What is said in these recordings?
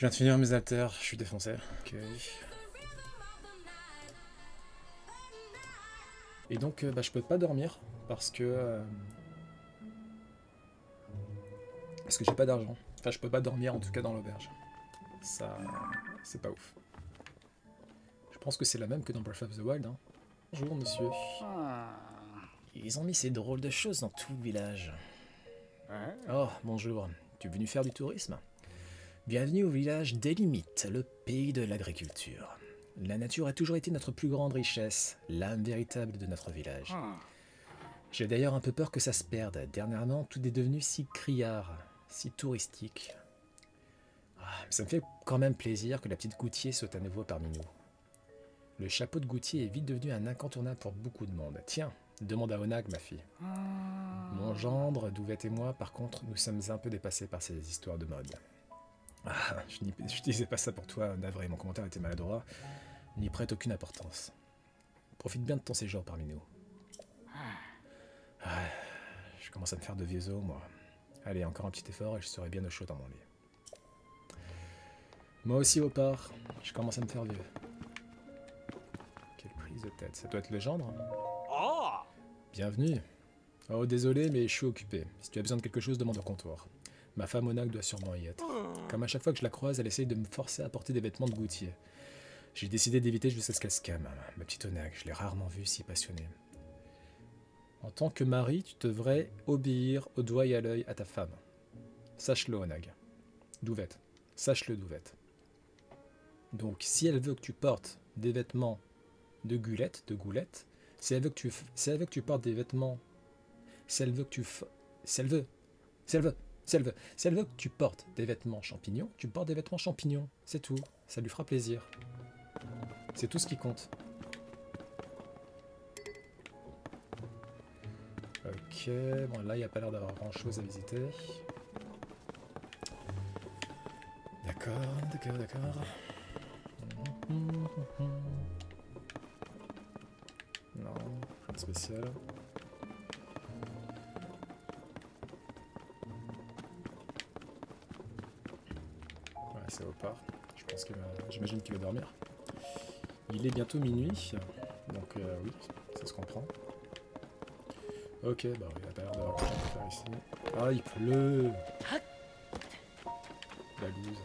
Je viens de finir mes haltères, je suis défoncé. Ok. Et donc, je peux pas dormir parce que j'ai pas d'argent. Enfin, je peux pas dormir en tout cas dans l'auberge. Ça, c'est pas ouf. Je pense que c'est la même que dans Breath of the Wild. Hein. Bonjour, monsieur. Ils ont mis ces drôles de choses dans tout le village. Oh, bonjour. Tu es venu faire du tourisme? Bienvenue au village des Limites, le pays de l'agriculture. La nature a toujours été notre plus grande richesse, l'âme véritable de notre village. J'ai d'ailleurs un peu peur que ça se perde. Dernièrement, tout est devenu si criard, si touristique. Mais ça me fait quand même plaisir que la petite Goutier soit à nouveau parmi nous. Le chapeau de Goutier est vite devenu un incontournable pour beaucoup de monde. Tiens, demande à Onag, ma fille. Mon gendre, Douvette et moi, par contre, nous sommes un peu dépassés par ces histoires de mode. Je disais pas ça pour toi, navré, mon commentaire était maladroit. N'y prête aucune importance. Profite bien de ton séjour parmi nous. Je commence à me faire de vieux os, moi. Allez, encore un petit effort et je serai bien au chaud dans mon lit. Moi aussi, au part, je commence à me faire vieux. Quelle prise de tête, ça doit être le gendre. Bienvenue. Oh, désolé, mais je suis occupé. Si tu as besoin de quelque chose, demande au comptoir. Ma femme Onag doit sûrement y être. Comme à chaque fois que je la croise, elle essaye de me forcer à porter des vêtements de Goutier. J'ai décidé d'éviter jusqu'à ce qu'elle se calme. Ma petite Onag, je l'ai rarement vue si passionnée. En tant que mari, tu devrais obéir au doigt et à l'œil à ta femme. Sache-le, Onag. Douvette. Sache-le, Douvette. Donc, si elle veut que tu portes des vêtements de goulette, si elle veut que tu portes des vêtements, si elle veut que tu portes des vêtements champignons, tu portes des vêtements champignons, c'est tout, ça lui fera plaisir. C'est tout ce qui compte. Ok, bon là il n'y a pas l'air d'avoir grand chose à visiter. D'accord. Non, rien de spécial. Ouais, c'est au part. J'imagine qu'il va dormir. Il est bientôt minuit, donc oui, ça se comprend. Ok, bah oui, il a pas l'air d'avoir grand chose à faire ici. Ah, il pleut. La loose.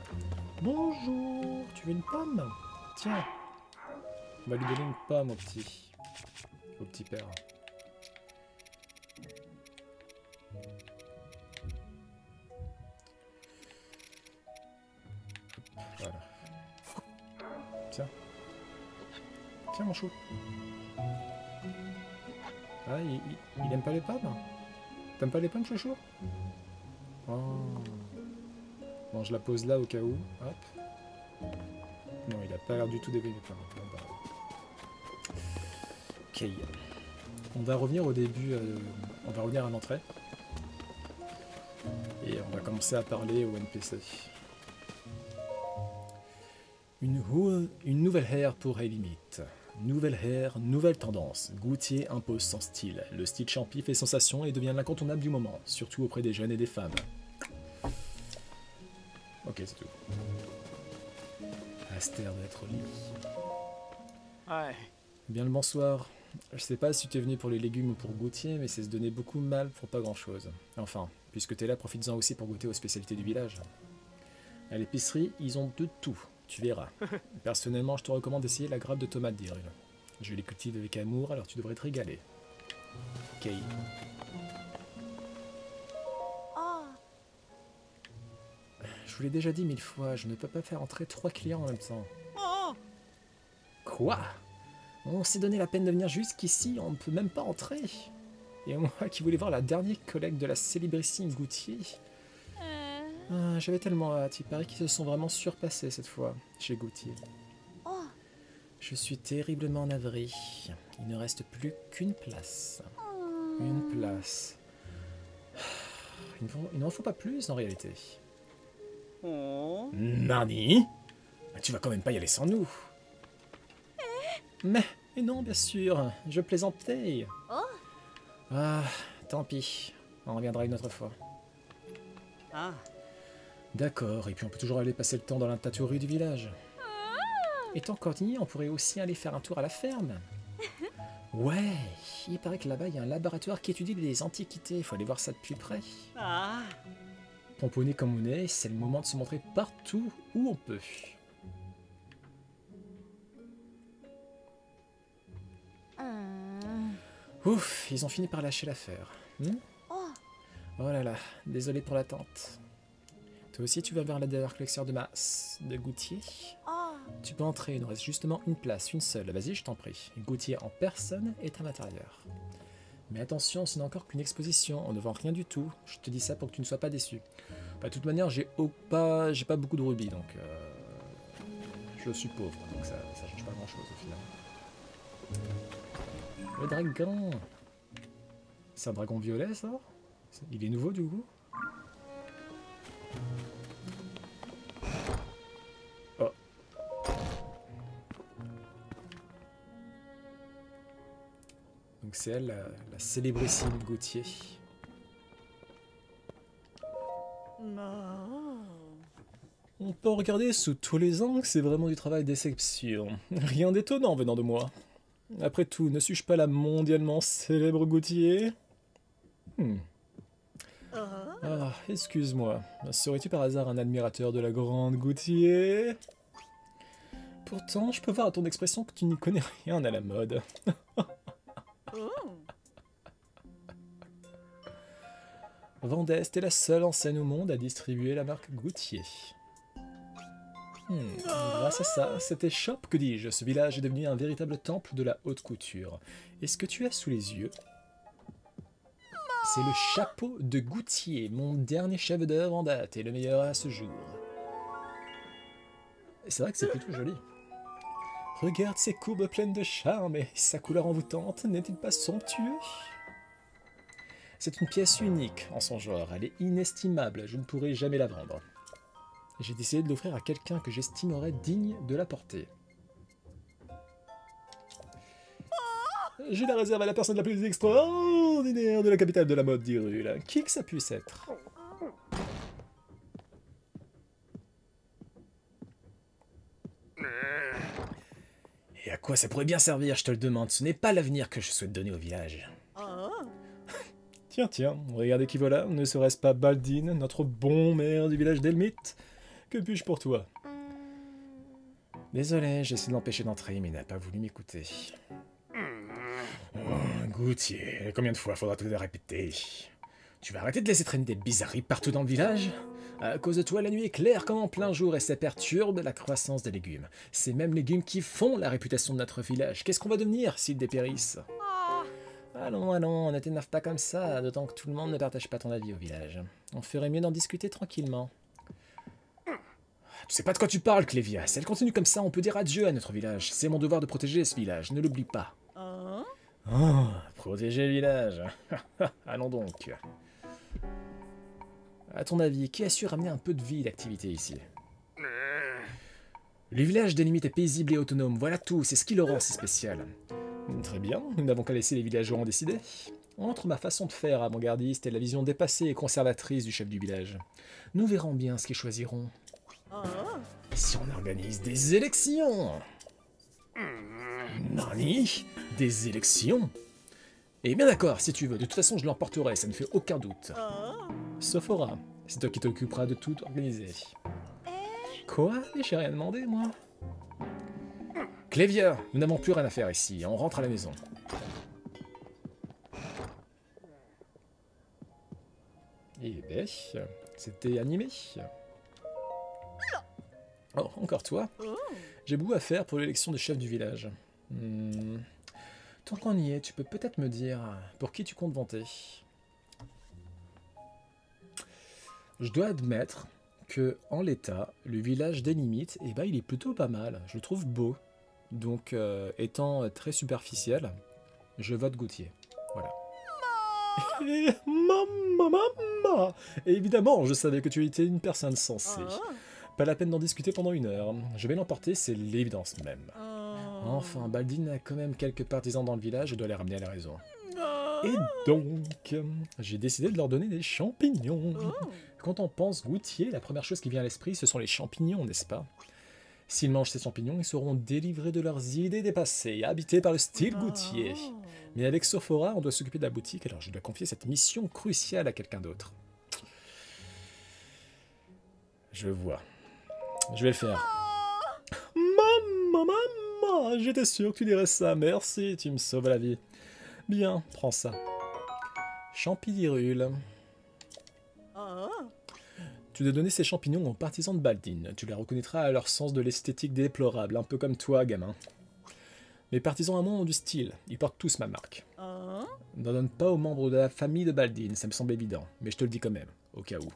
Bonjour, tu veux une pomme? Tiens, on va lui donner une pomme au petit père. Voilà. Tiens, mon chou. Ah, il aime pas les pommes? T'aimes pas les pommes, chouchou? Oh. Bon, je la pose là au cas où. Hop. Non, il a pas l'air du tout d'aimer les pommes. Bon, bah. Ok. On va revenir au début. On va revenir à l'entrée. Et on va commencer à parler au NPC. Une nouvelle ère pour Limite. Nouvelle ère, nouvelle tendance. Goutier impose son style. Le style champi fait sensation et devient l'incontournable du moment, surtout auprès des jeunes et des femmes. Ok, c'est tout. Astère doit être au lit. Ouais. Bien le bonsoir. Je sais pas si tu es venu pour les légumes ou pour Goutier, mais c'est se donner beaucoup mal pour pas grand chose. Enfin, puisque t'es là, profites-en aussi pour goûter aux spécialités du village. À l'épicerie, ils ont de tout. Tu verras. Personnellement, je te recommande d'essayer la grappe de tomate d'Irul. Je les cultive avec amour, alors tu devrais te régaler. Kay. Je vous l'ai déjà dit 1000 fois, je ne peux pas faire entrer 3 clients en même temps. Quoi? On s'est donné la peine de venir jusqu'ici, on ne peut même pas entrer. Et moi qui voulais voir la dernière collecte de la célébrissime Goutier. J'avais tellement hâte, il paraît qu'ils se sont vraiment surpassés cette fois, chez Goutier. Je suis terriblement navré. Il ne reste plus qu'une place. Une place. Il n'en faut pas plus en réalité. Nani? Tu vas quand même pas y aller sans nous. Mais non, bien sûr, je plaisantais. Tant pis, on reviendra une autre fois. D'accord, et puis on peut toujours aller passer le temps dans la tatouerie du village. Et tant qu'on y est, on pourrait aussi aller faire un tour à la ferme. Ouais, il paraît que là-bas, il y a un laboratoire qui étudie les antiquités. Il faut aller voir ça de plus près. Pomponné comme on est, c'est le moment de se montrer partout où on peut. Ouf, ils ont fini par lâcher l'affaire. Oh là là, désolé pour l'attente. Toi aussi, tu vas vers la dernière collection de masse de Goutier. Tu peux entrer, il nous reste justement une place, une seule. Vas-y, je t'en prie. Goutier en personne est à l'intérieur. Mais attention, ce n'est encore qu'une exposition, on ne vend rien du tout. Je te dis ça pour que tu ne sois pas déçu. Bah, de toute manière, j'ai pas beaucoup de rubis, donc je suis pauvre, donc ça change pas grand-chose au final. Le dragon. C'est un dragon violet, ça? Il est nouveau, du coup? Oh. Donc c'est elle, la célébrissime Gauthier. On peut regarder sous tous les angles, c'est vraiment du travail d'exception. Rien d'étonnant venant de moi. Après tout, ne suis-je pas la mondialement célèbre Gauthier? Ah, excuse-moi. Serais-tu par hasard un admirateur de la grande Gauthier? Pourtant, je peux voir à ton expression que tu n'y connais rien à la mode. Vendeste est la seule enseigne au monde à distribuer la marque Gauthier. Grâce à ça, cette échoppe, que dis-je, ce village est devenu un véritable temple de la haute couture. Et ce que tu as sous les yeux, c'est le chapeau de Gauthier, mon dernier chef-d'œuvre en date et le meilleur à ce jour. Et c'est vrai que c'est plutôt joli. Regarde ses courbes pleines de charme et sa couleur envoûtante, n'est-il pas somptueux? C'est une pièce unique en son genre, elle est inestimable, je ne pourrai jamais la vendre. J'ai décidé de l'offrir à quelqu'un que j'estimerais digne de la porter. Je la réserve à la personne la plus extraordinaire de la capitale de la mode d'Hyrule. Qui que ça puisse être. Et à quoi ça pourrait bien servir, je te le demande. Ce n'est pas l'avenir que je souhaite donner au village. Tiens, regardez qui voilà. Ne serait-ce pas Baldine, notre bon maire du village d'Helmith? Que puis-je pour toi? Désolé, j'essaie de l'empêcher d'entrer, mais il n'a pas voulu m'écouter. Oh, Gauthier, combien de fois faudra te le répéter? Tu vas arrêter de laisser traîner des bizarreries partout dans le village? À cause de toi, la nuit est claire comme en plein jour et ça perturbe la croissance des légumes. C'est même légumes qui font la réputation de notre village. Qu'est-ce qu'on va devenir s'ils dépérissent? Allons, ne t'énerve pas comme ça, d'autant que tout le monde ne partage pas ton avis au village. On ferait mieux d'en discuter tranquillement. Tu sais pas de quoi tu parles, Clévia. Si elle continue comme ça, on peut dire adieu à notre village. C'est mon devoir de protéger ce village, ne l'oublie pas. Oh, protéger le village. Allons donc. À ton avis, qui a su ramener un peu de vie et d'activité ici? Le village des limites est paisible et autonome, voilà tout, c'est ce qui le rend si spécial. Très bien, nous n'avons qu'à laisser les villageois en décider. Entre ma façon de faire avant-gardiste et la vision dépassée et conservatrice du chef du village, nous verrons bien ce qu'ils choisiront. Si on organise des élections? Nani? Des élections? Eh bien d'accord, si tu veux, de toute façon je l'emporterai, ça ne fait aucun doute. Sophora, c'est toi qui t'occuperas de tout organiser. Quoi? J'ai rien demandé, moi. Clévia, nous n'avons plus rien à faire ici, on rentre à la maison. Eh ben, c'était animé. Oh, encore toi? J'ai beaucoup à faire pour l'élection de chef du village. Tant qu'on y est, tu peux peut-être me dire pour qui tu comptes vanter. Je dois admettre que, en l'état, le village des limites, eh ben, il est plutôt pas mal. Je le trouve beau. Donc, étant très superficiel, je vote Gauthier. Voilà. Maman! Et évidemment, je savais que tu étais une personne sensée. Pas la peine d'en discuter pendant 1 heure. Je vais l'emporter, c'est l'évidence même. Enfin, Baldine a quand même quelques partisans dans le village, je dois les ramener à la raison. Et donc, j'ai décidé de leur donner des champignons. Quand on pense goûtier, la première chose qui vient à l'esprit, ce sont les champignons, n'est-ce pas? S'ils mangent ces champignons, ils seront délivrés de leurs idées dépassées, habités par le style goûtier. Mais avec Sophora, on doit s'occuper de la boutique, alors je dois confier cette mission cruciale à quelqu'un d'autre. Je vois. Je vais le faire. Maman, j'étais sûr que tu dirais ça. Merci, tu me sauves la vie. Bien, prends ça. Champidirule. Tu dois donner ces champignons aux partisans de Baldin. Tu les reconnaîtras à leur sens de l'esthétique déplorable, un peu comme toi, gamin. Mes partisans à moi ont du style. Ils portent tous ma marque. N'en donne pas aux membres de la famille de Baldin, ça me semble évident. Mais je te le dis quand même, au cas où.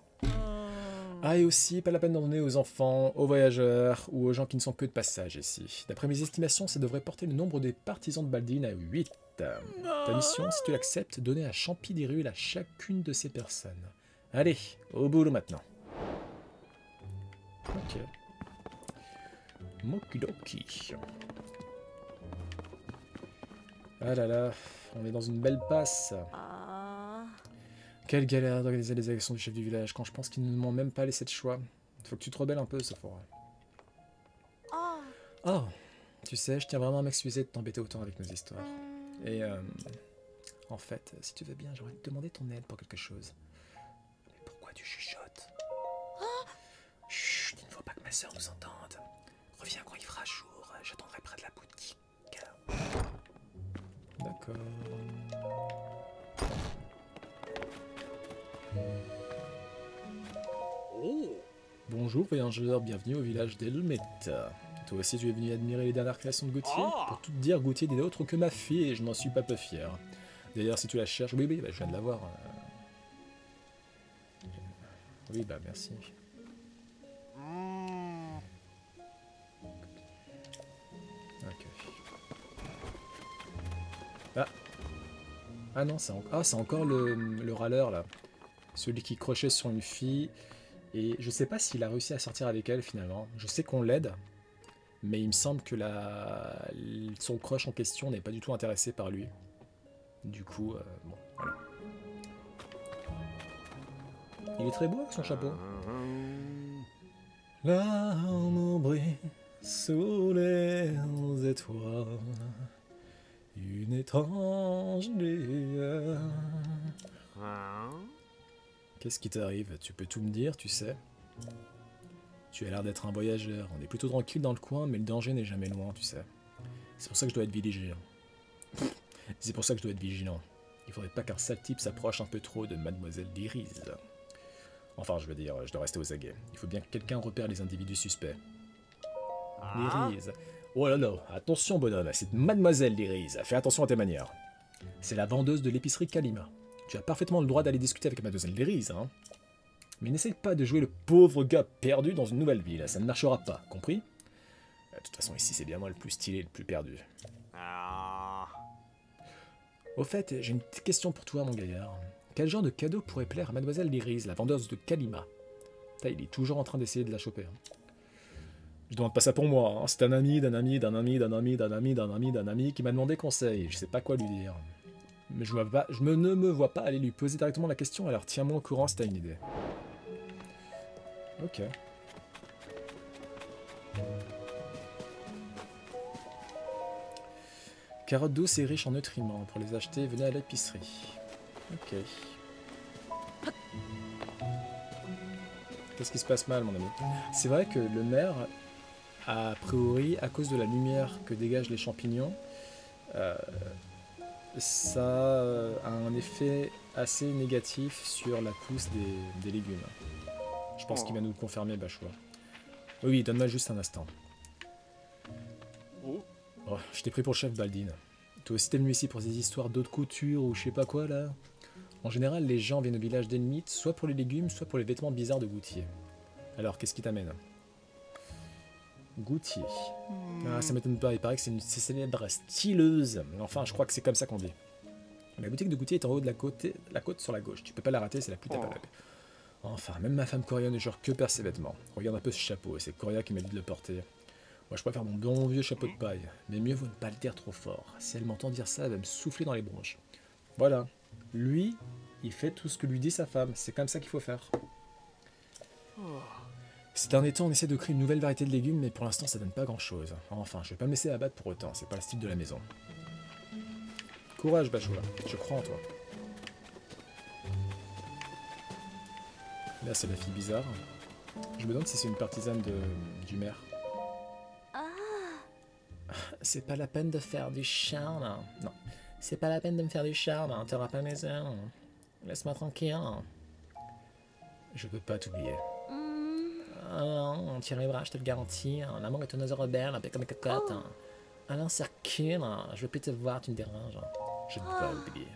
Ah, et aussi, pas la peine d'en donner aux enfants, aux voyageurs ou aux gens qui ne sont que de passage ici. D'après mes estimations, ça devrait porter le nombre des partisans de Baldin à 8. Ta mission, si tu l'acceptes, donner un champidirule à chacune de ces personnes. Allez, au boulot maintenant. Ok. Mokidoki. Ah là là, on est dans une belle passe. Quelle galère d'organiser les élections du chef du village quand je pense qu'ils ne m'ont même pas laissé de choix. Faut que tu te rebelles un peu, Sophora. Oh, tu sais, je tiens vraiment à m'excuser de t'embêter autant avec nos histoires. Et en fait, si tu veux bien, j'aurais te demander ton aide pour quelque chose. Mais pourquoi tu chuchotes? Chut, il ne faut pas que ma soeur nous entende. Reviens quand il fera jour, j'attendrai près de la boutique. D'accord. Bonjour voyageur, bienvenue au village d'Elmeta. Toi aussi tu es venu admirer les dernières créations de Gauthier? Pour tout te dire, Gauthier n'est autre que ma fille et je n'en suis pas peu fier. D'ailleurs si tu la cherches... Oui, bah, je viens de la voir. Oui, bah merci. Ok. Ah non, c'est encore le râleur là. Celui qui crochait sur une fille. Et je sais pas s'il a réussi à sortir avec elle finalement. Je sais qu'on l'aide. Mais il me semble que son crush en question n'est pas du tout intéressé par lui. Du coup, bon, voilà. Il est très beau avec son chapeau. L'amour brille sous les étoiles. Une étrange lueur. Qu'est-ce qui t'arrive? Tu peux tout me dire, tu sais? Tu as l'air d'être un voyageur. On est plutôt tranquille dans le coin, mais le danger n'est jamais loin, tu sais. C'est pour ça que je dois être vigilant. C'est pour ça que je dois être vigilant. Il faudrait pas qu'un sale type s'approche un peu trop de Mademoiselle Lyrise. Enfin, je veux dire, je dois rester aux aguets. Il faut bien que quelqu'un repère les individus suspects. Lyrise. Oh là là, attention bonhomme, c'est Mademoiselle Lyrise. Fais attention à tes manières. C'est la vendeuse de l'épicerie Kalima. Tu as parfaitement le droit d'aller discuter avec Mademoiselle Lyrise, hein. Mais n'essaye pas de jouer le pauvre gars perdu dans une nouvelle ville, ça ne marchera pas, compris? De toute façon, ici, c'est bien moi le plus stylé et le plus perdu. Au fait, j'ai une petite question pour toi, mon gaillard. Quel genre de cadeau pourrait plaire à Mademoiselle Lyrise, la vendeuse de Kalima? Il est toujours en train d'essayer de la choper. Hein. Je demande pas ça pour moi, hein. C'est un ami d'un ami d'un ami d'un ami d'un ami d'un ami d'un ami qui m'a demandé conseil. Je sais pas quoi lui dire. Mais ne me vois pas aller lui poser directement la question, alors tiens-moi au courant si t'as une idée. Ok. Carottes douces et riches en nutriments. Pour les acheter, venez à l'épicerie. Ok. Qu'est-ce qui se passe mal, mon ami? C'est vrai que le maire, a priori, à cause de la lumière que dégagent les champignons, ça a un effet assez négatif sur la pousse des légumes. Je pense qu'il va nous le confirmer, Bachois. Oui, donne-moi juste un instant. Oh, je t'ai pris pour le chef Baldin. Toi aussi t'es venu ici pour des histoires d'eau de couture ou je sais pas quoi là? En général, les gens viennent au village d'Elmit soit pour les légumes, soit pour les vêtements bizarres de Gouttier. Alors, qu'est-ce qui t'amène? Gouttier. Ah, ça m'étonne pas, il paraît que c'est une célèbre styleuse. Enfin, je crois que c'est comme ça qu'on dit. La boutique de Gouttier est en haut de la côte sur la gauche. Tu peux pas la rater, c'est la plus tape à l'œil. Enfin, même ma femme Coria ne jure que par ses vêtements. Regarde un peu ce chapeau, c'est Coria qui m'a dit de le porter. Moi, je préfère mon bon vieux chapeau de paille. Mais mieux vaut ne pas le dire trop fort. Si elle m'entend dire ça, elle va me souffler dans les bronches. Voilà. Lui, il fait tout ce que lui dit sa femme. C'est comme ça qu'il faut faire. Ces derniers temps, on essaie de créer une nouvelle variété de légumes, mais pour l'instant, ça donne pas grand-chose. Enfin, je vais pas me laisser abattre pour autant. C'est pas le style de la maison. Courage, Bachoula. Je crois en toi. Là, c'est la fille bizarre. Je me demande si c'est une partisane du maire. C'est pas la peine de faire du charme. Non. C'est pas la peine de me faire du charme. T'auras pas mes heures. Laisse-moi tranquille. Je peux pas t'oublier. On tire les bras, je te le garantis. L'amour est une oiseau rebelle, un peu comme une cocotte. Alain, circule. Je veux plus te voir, tu me déranges. Je ne peux pas oublier.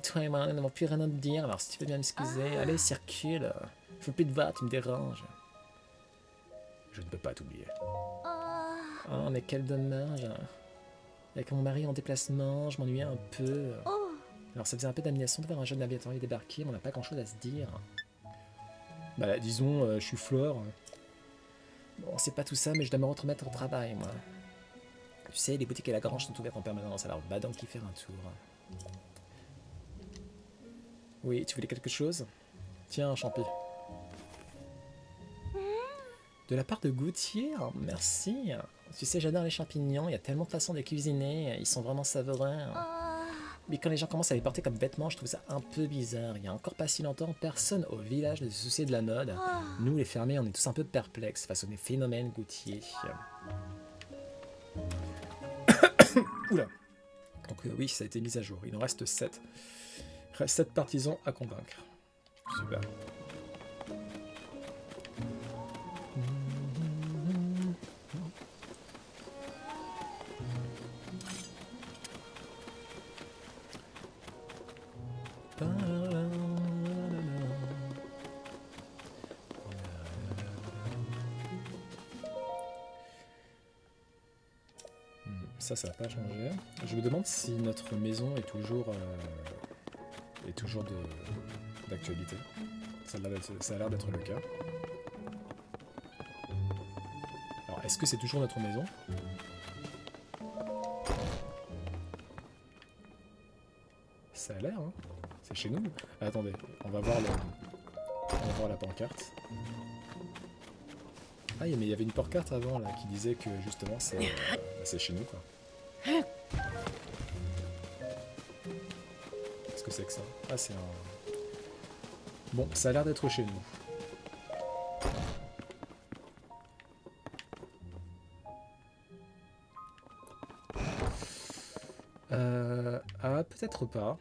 Toi et moi, nous n'avons plus rien à te dire, alors si tu veux bien m'excuser, allez, circule. Je veux plus te voir, tu me déranges. Je ne peux pas t'oublier. Oh, mais quel dommage. Avec mon mari en déplacement, je m'ennuyais un peu. Alors ça faisait un peu d'admiration de voir un jeune aventurier débarquer, mais on n'a pas grand chose à se dire. Bah disons, je suis Flore. Bon, c'est pas tout ça, mais je dois me remettre au travail, moi. Tu sais, les boutiques et la grange sont ouvertes en permanence, alors va donc y faire un tour. Oui, tu voulais quelque chose? Tiens, champi. De la part de Gauthier, merci. Tu sais, j'adore les champignons, il y a tellement de façons de les cuisiner, ils sont vraiment savoureux. Mais quand les gens commencent à les porter comme vêtements, je trouve ça un peu bizarre. Il y a encore pas si longtemps, personne au village ne se souciait de la mode. Nous, les fermiers, on est tous un peu perplexes face au phénomène Gauthier. Oula. Donc oui, ça a été mis à jour. Il en reste 7. Il reste 7 partisans à convaincre. Super. Ça n'a pas changé. Je me demande si notre maison est toujours d'actualité. Ça a l'air d'être le cas. Alors, est-ce que c'est toujours notre maison? Ça a l'air, hein. C'est chez nous. Ah, attendez, on va voir la pancarte. Ah, mais il y avait une pancarte avant là qui disait que justement c'est chez nous, quoi. Qu'est-ce que c'est que ça? Ah, c'est un... Bon, ça a l'air d'être chez nous. Ah, peut-être pas.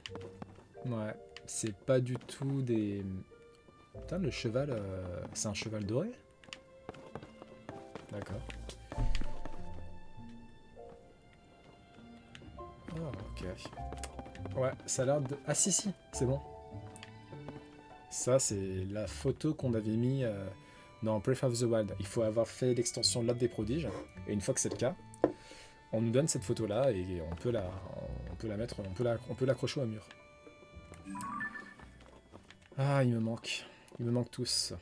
Ouais, c'est pas du tout des... Putain, le cheval, c'est un cheval doré? D'accord. Ah, ok. Ouais, ça a l'air de... Ah si, c'est bon. Ça, c'est la photo qu'on avait mis dans Breath of the Wild. Il faut avoir fait l'extension de l'Arbre des prodiges. Et une fois que c'est le cas, on nous donne cette photo-là et on peut la mettre, on peut l'accrocher au mur. Ah, il me manque tous.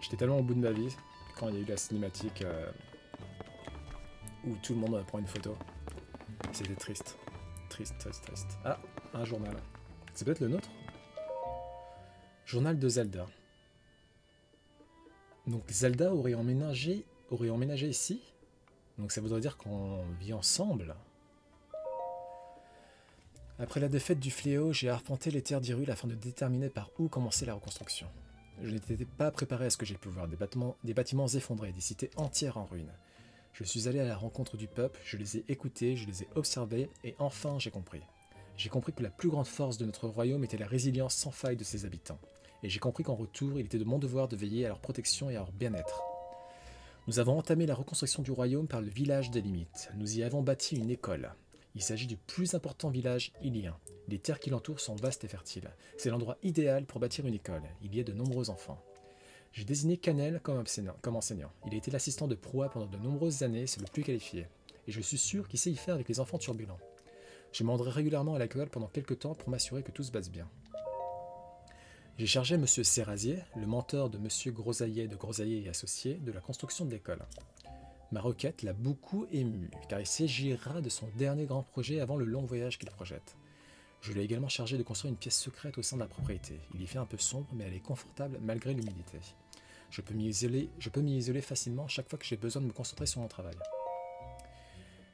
J'étais tellement au bout de ma vie quand il y a eu la cinématique où tout le monde prend une photo. C'était triste. Triste. Ah, un journal. C'est peut-être le nôtre? Journal de Zelda. Donc Zelda aurait emménagé ici. Donc ça voudrait dire qu'on vit ensemble. Après la défaite du fléau, j'ai arpenté les terres d'Hyrule afin de déterminer par où commencer la reconstruction. Je n'étais pas préparé à ce que j'ai pu voir, des bâtiments effondrés, des cités entières en ruines. Je suis allé à la rencontre du peuple, je les ai écoutés, je les ai observés, et enfin j'ai compris. J'ai compris que la plus grande force de notre royaume était la résilience sans faille de ses habitants. Et j'ai compris qu'en retour, il était de mon devoir de veiller à leur protection et à leur bien-être. Nous avons entamé la reconstruction du royaume par le village des limites. Nous y avons bâti une école. Il s'agit du plus important village ilien. Les terres qui l'entourent sont vastes et fertiles. C'est l'endroit idéal pour bâtir une école. Il y a de nombreux enfants. J'ai désigné Canel comme enseignant. Il a été l'assistant de proie pendant de nombreuses années, c'est le plus qualifié. Et je suis sûr qu'il sait y faire avec les enfants turbulents. Je me rendrai régulièrement à l'école pendant quelques temps pour m'assurer que tout se passe bien. J'ai chargé M. Serrazier, le mentor de M. Grosaillet de Grosaillet et Associés, de la construction de l'école. Ma requête l'a beaucoup ému, car il s'agira de son dernier grand projet avant le long voyage qu'il projette. Je l'ai également chargé de construire une pièce secrète au sein de la propriété. Il y fait un peu sombre, mais elle est confortable malgré l'humidité. Je peux m'y isoler facilement chaque fois que j'ai besoin de me concentrer sur mon travail.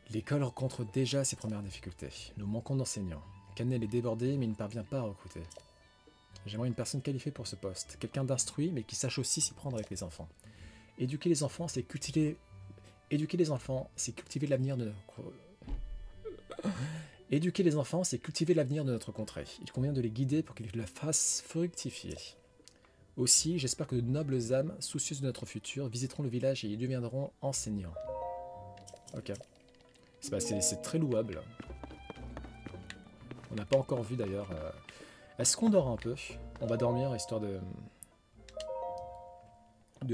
L'école rencontre déjà ses premières difficultés. Nous manquons d'enseignants. Cannelle est débordé, mais il ne parvient pas à recruter. J'aimerais une personne qualifiée pour ce poste, quelqu'un d'instruit, mais qui sache aussi s'y prendre avec les enfants. Éduquer les enfants, c'est cultiver l'avenir de Éduquer les enfants, c'est cultiver l'avenir de notre contrée. Il convient de les guider pour qu'ils la fassent fructifier. Aussi, j'espère que de nobles âmes, soucieuses de notre futur, visiteront le village et y deviendront enseignants. Ok. C'est très louable. On n'a pas encore vu d'ailleurs. Est-ce qu'on dort un peu? On va dormir histoire de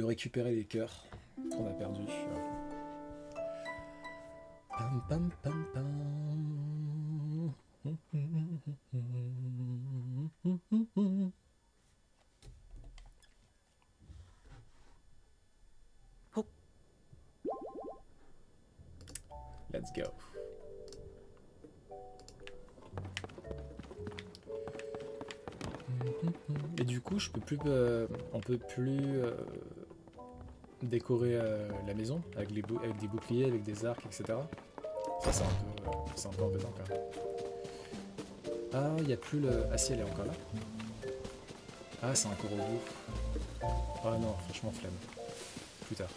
récupérer les cœurs qu'on a perdus. Pam pam pam pam. Let's go. Et du coup, je peux plus, on peut plus décorer la maison avec des boucliers, avec des arcs, etc. Ça, c'est un peu embêtant quand même. Ah, il n'y a plus le... Ah si, elle est encore là. Ah, c'est encore au bout. Ah non, franchement, flemme. Plus tard.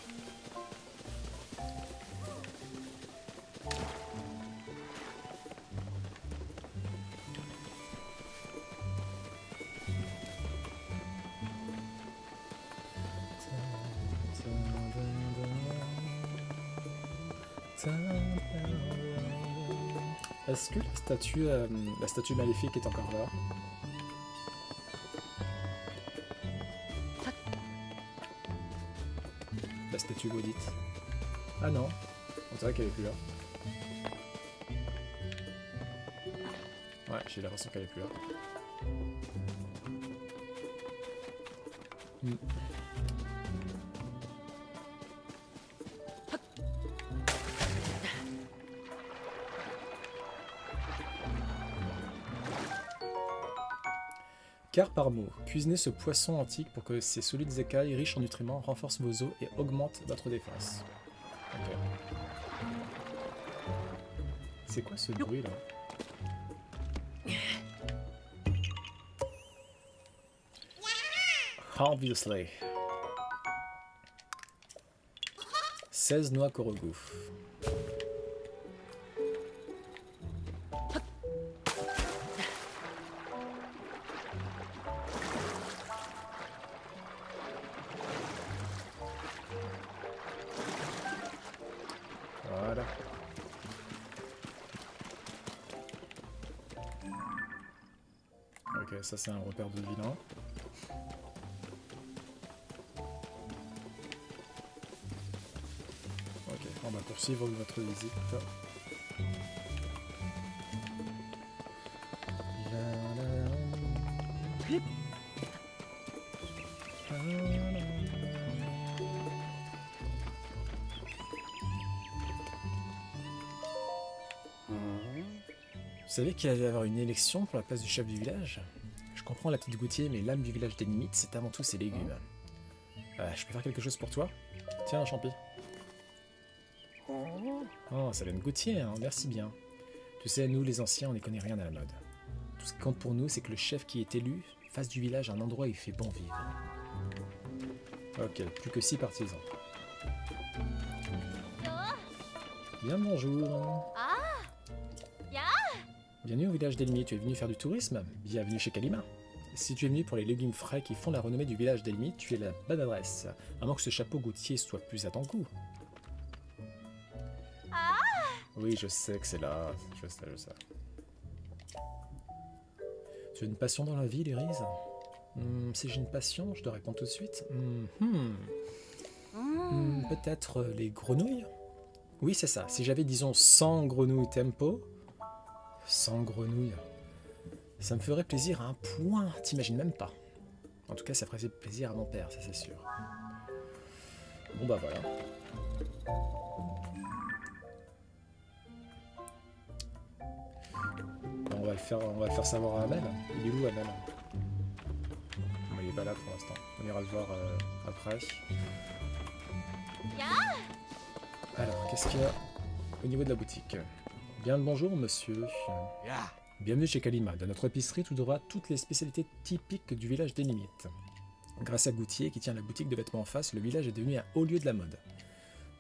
Est-ce que la statue maléfique est encore là? La statue maudite. Ah non, on dirait qu'elle est plus là. Ouais, j'ai l'impression qu'elle est plus là. Car par mot, cuisinez ce poisson antique pour que ses solides écailles riches en nutriments renforcent vos os et augmentent votre défense. Ok. C'est quoi ce bruit là? Obviously. 16 noix Korogouf. Voilà. Ok, ça c'est un repère de vilain. Ok, on va poursuivre votre visite. Vous savez qu'il allait y avoir une élection pour la place du chef du village? Je comprends la petite Gauthier, mais l'âme du village des limites, c'est avant tout ses légumes. Je peux faire quelque chose pour toi? Tiens, un champi. Oh, ça donne Gauthier, hein, merci bien. Tu sais, nous les anciens, on n'y connaît rien à la mode. Tout ce qui compte pour nous, c'est que le chef qui est élu fasse du village un endroit où il fait bon vivre. Ok, plus que 6 partisans. Bien le bonjour. Bienvenue au village d'Elmi, tu es venu faire du tourisme? Bienvenue chez Kalima. Si tu es venu pour les légumes frais qui font la renommée du village d'Elmi, tu es la bonne adresse. À moins que ce chapeau Gauthier soit plus à ton goût. Oui, je sais que c'est là. Je sais. Tu as une passion dans la vie, Lyrise? Si j'ai une passion, je te réponds tout de suite. Peut-être les grenouilles? Oui, c'est ça. Si j'avais, disons, 100 grenouilles tempo... 100 grenouilles... Ça me ferait plaisir à un point, t'imagines même pas. En tout cas, ça ferait plaisir à mon père, ça c'est sûr. Bon bah voilà. On va le faire savoir à Amel. Il est où Amel? Bon, il est pas là pour l'instant. On ira le voir après. Alors, qu'est-ce qu'il y a au niveau de la boutique? Bien le bonjour, monsieur. Bienvenue chez Kalima. Dans notre épicerie, tu trouveras toutes les spécialités typiques du village des limites. Grâce à Goutier, qui tient la boutique de vêtements en face, le village est devenu un haut lieu de la mode.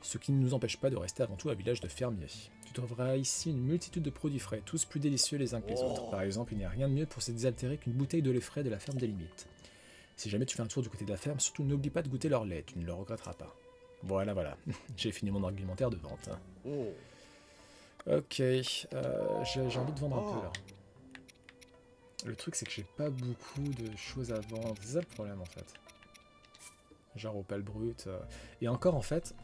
Ce qui ne nous empêche pas de rester avant tout un village de fermiers. Tu trouveras ici une multitude de produits frais, tous plus délicieux les uns que les autres. Par exemple, il n'y a rien de mieux pour se désaltérer qu'une bouteille de lait frais de la ferme des limites. Si jamais tu fais un tour du côté de la ferme, surtout n'oublie pas de goûter leur lait, tu ne le regretteras pas. Voilà. J'ai fini mon argumentaire de vente. Ok, j'ai envie de vendre un peu là. Le truc c'est que j'ai pas beaucoup de choses à vendre, c'est ça le problème en fait. Genre opale brut. Et encore en fait,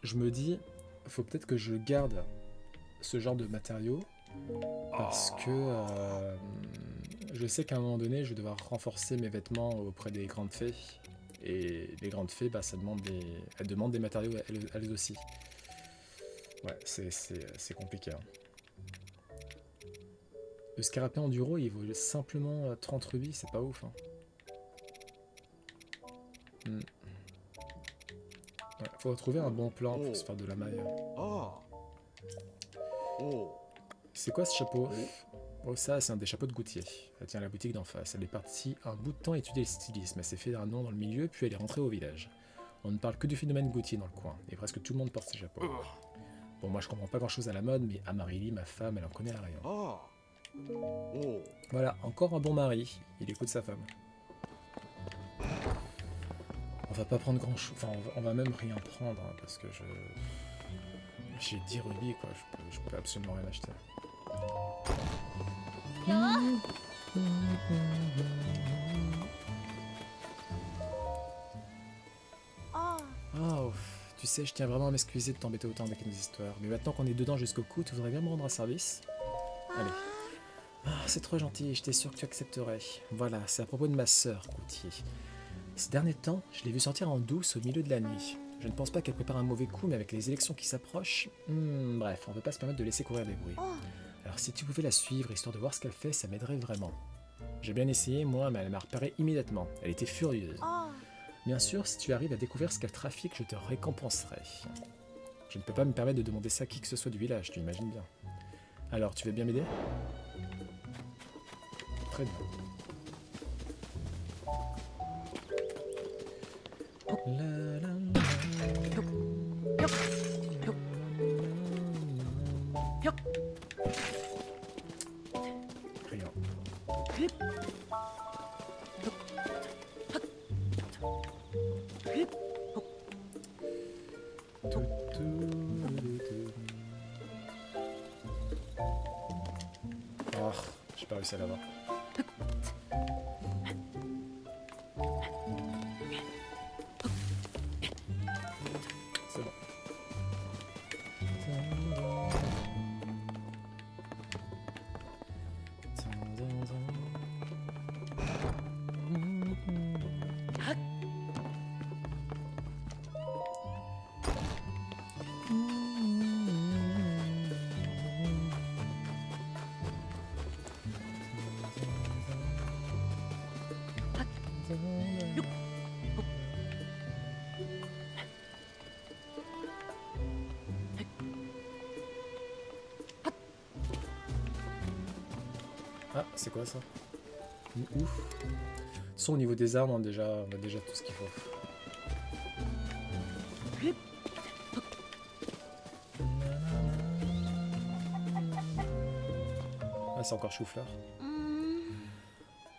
je me dis, faut peut-être que je garde ce genre de matériaux parce que je sais qu'à un moment donné je vais devoir renforcer mes vêtements auprès des grandes fées. Et les grandes fées, bah, elles demandent des matériaux elles aussi. Ouais, c'est compliqué. Hein. Le scarapé enduro, il vaut simplement 30 rubis, c'est pas ouf. Hein. Ouais, faut trouver un bon plan pour se faire de la maille. C'est quoi ce chapeau? Oh, ça, c'est un des chapeaux de Goutier. Elle tient la boutique d'en face. Elle est partie un bout de temps étudier le stylisme. Elle s'est fait un nom dans le milieu, puis elle est rentrée au village. On ne parle que du phénomène Goutier dans le coin, et presque tout le monde porte ces chapeaux. Bon, moi je comprends pas grand chose à la mode, mais Amarili, ma femme, elle en connaît rien. Voilà, encore un bon mari. Il écoute sa femme. On va pas prendre grand chose. Enfin, on va même rien prendre, hein, parce que j'ai 10 rubis, quoi. Je peux absolument rien acheter. Oh, tu sais, je tiens vraiment à m'excuser de t'embêter autant avec nos histoires. Mais maintenant qu'on est dedans jusqu'au cou, tu voudrais bien me rendre un service? Allez. Ah, c'est trop gentil, j'étais sûr que tu accepterais. Voilà, c'est à propos de ma sœur, Goutier. Ces derniers temps, je l'ai vue sortir en douce au milieu de la nuit. Je ne pense pas qu'elle prépare un mauvais coup, mais avec les élections qui s'approchent... bref, on ne peut pas se permettre de laisser courir les bruits. Alors si tu pouvais la suivre, histoire de voir ce qu'elle fait, ça m'aiderait vraiment. J'ai bien essayé, moi, mais elle m'a repéré immédiatement. Elle était furieuse. Bien sûr, si tu arrives à découvrir ce qu'elle trafique, je te récompenserai. Je ne peux pas me permettre de demander ça à qui que ce soit du village, tu imagines bien. Alors, tu veux bien m'aider? Très bien. Rien. Oh, j'ai pas réussi à l'avoir. C'est bon. Ah, c'est quoi ça? Ouf. De toute façon, au niveau des armes, on a déjà tout ce qu'il faut. Ah, c'est encore chou-fleur.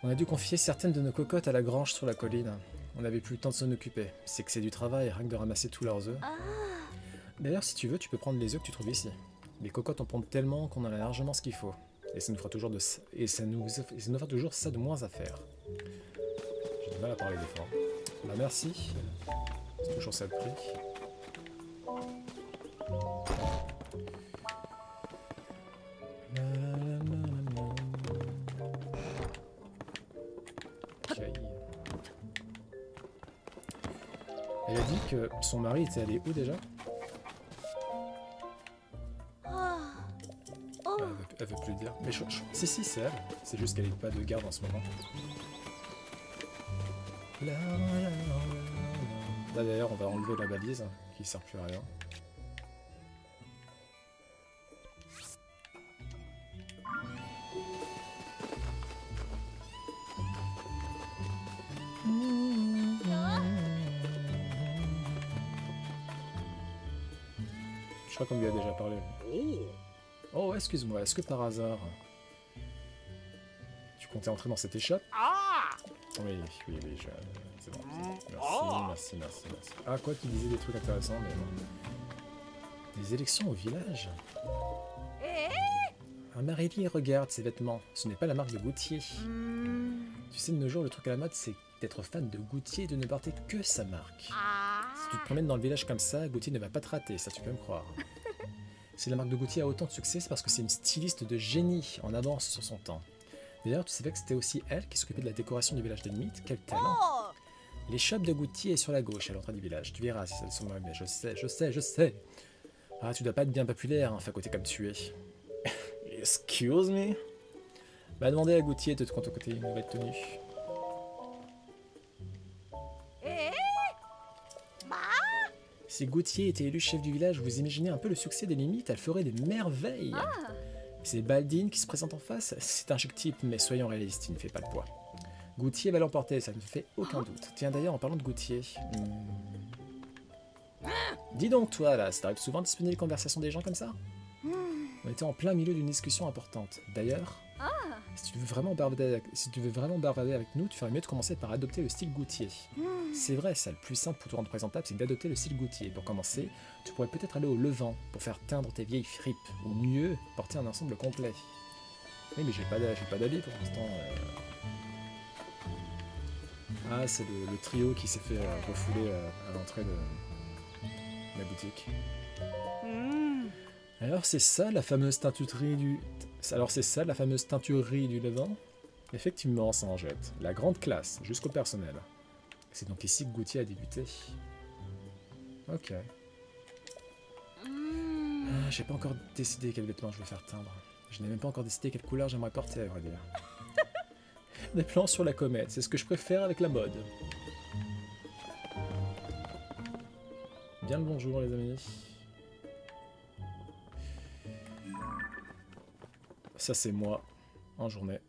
On a dû confier certaines de nos cocottes à la grange sur la colline. On n'avait plus le temps de s'en occuper. C'est que c'est du travail, rien que de ramasser tous leurs œufs. D'ailleurs, si tu veux, tu peux prendre les œufs que tu trouves ici. Les cocottes en pondent tellement qu'on en a largement ce qu'il faut. Et ça nous fera toujours toujours ça de moins à faire. J'ai du mal à parler des fois. Bah merci. C'est toujours ça de prix. Okay. Elle a dit que son mari était allé où déjà? Elle veut plus le dire. Mais si, c'est elle. C'est juste qu'elle n'est pas de garde en ce moment. Là d'ailleurs, on va enlever la balise qui sert plus à rien. Je crois qu'on lui a déjà parlé. Oh, excuse-moi, est-ce que par hasard tu comptais entrer dans cette échoppe? Oui, c'est bon. Merci. Ah, quoi qu'il disait des trucs intéressants, mais bon. Des élections au village? Ah, Marélie, regarde ses vêtements. Ce n'est pas la marque de Goûtier. Tu sais, de nos jours, le truc à la mode, c'est d'être fan de Goûtier et de ne porter que sa marque. Si tu te promènes dans le village comme ça, Goûtier ne va pas te rater, ça tu peux me croire. Si la marque de Goûtier a autant de succès, c'est parce que c'est une styliste de génie en avance sur son temps. D'ailleurs, tu savais que c'était aussi elle qui s'occupait de la décoration du village d'Elmite? Quel talent! L'échoppe de Goûtier est sur la gauche, à l'entrée du village. Tu verras si ça sont mais je sais. Ah, tu dois pas être bien populaire, hein, fait à côté comme tu es. Excuse me? Va demander à Goûtier de te concocter une nouvelle tenue. Si Goûtier était élu chef du village, vous imaginez un peu le succès des limites, elle ferait des merveilles. C'est Baldine qui se présente en face, c'est un chic type, mais soyons réalistes, il ne fait pas le poids. Goûtier va l'emporter, ça ne fait aucun doute. Tiens d'ailleurs, en parlant de Goûtier... Dis donc toi là, ça t'arrive souvent de spinner les conversations des gens comme ça? On était en plein milieu d'une discussion importante. D'ailleurs, si tu veux vraiment bavarder avec nous, tu ferais mieux de commencer par adopter le style Goûtier. C'est vrai, ça, le plus simple pour te rendre présentable, c'est d'adopter le style Goûtier. Pour commencer, tu pourrais peut-être aller au Levant pour faire teindre tes vieilles fripes, ou mieux, porter un ensemble complet. Oui, mais j'ai pas d'habit pour l'instant. Ah, c'est le trio qui s'est fait refouler à l'entrée de la boutique. Alors c'est ça la fameuse teinturerie du... Levant? Effectivement, ça en jette. La grande classe, jusqu'au personnel. C'est donc ici que Goûtier a débuté. Ok. J'ai pas encore décidé quel vêtement je vais faire teindre. Je n'ai même pas encore décidé quelle couleur j'aimerais porter, à vrai dire. Des plans sur la comète, c'est ce que je préfère avec la mode. Bien le bonjour les amis. Ça c'est moi, en journée.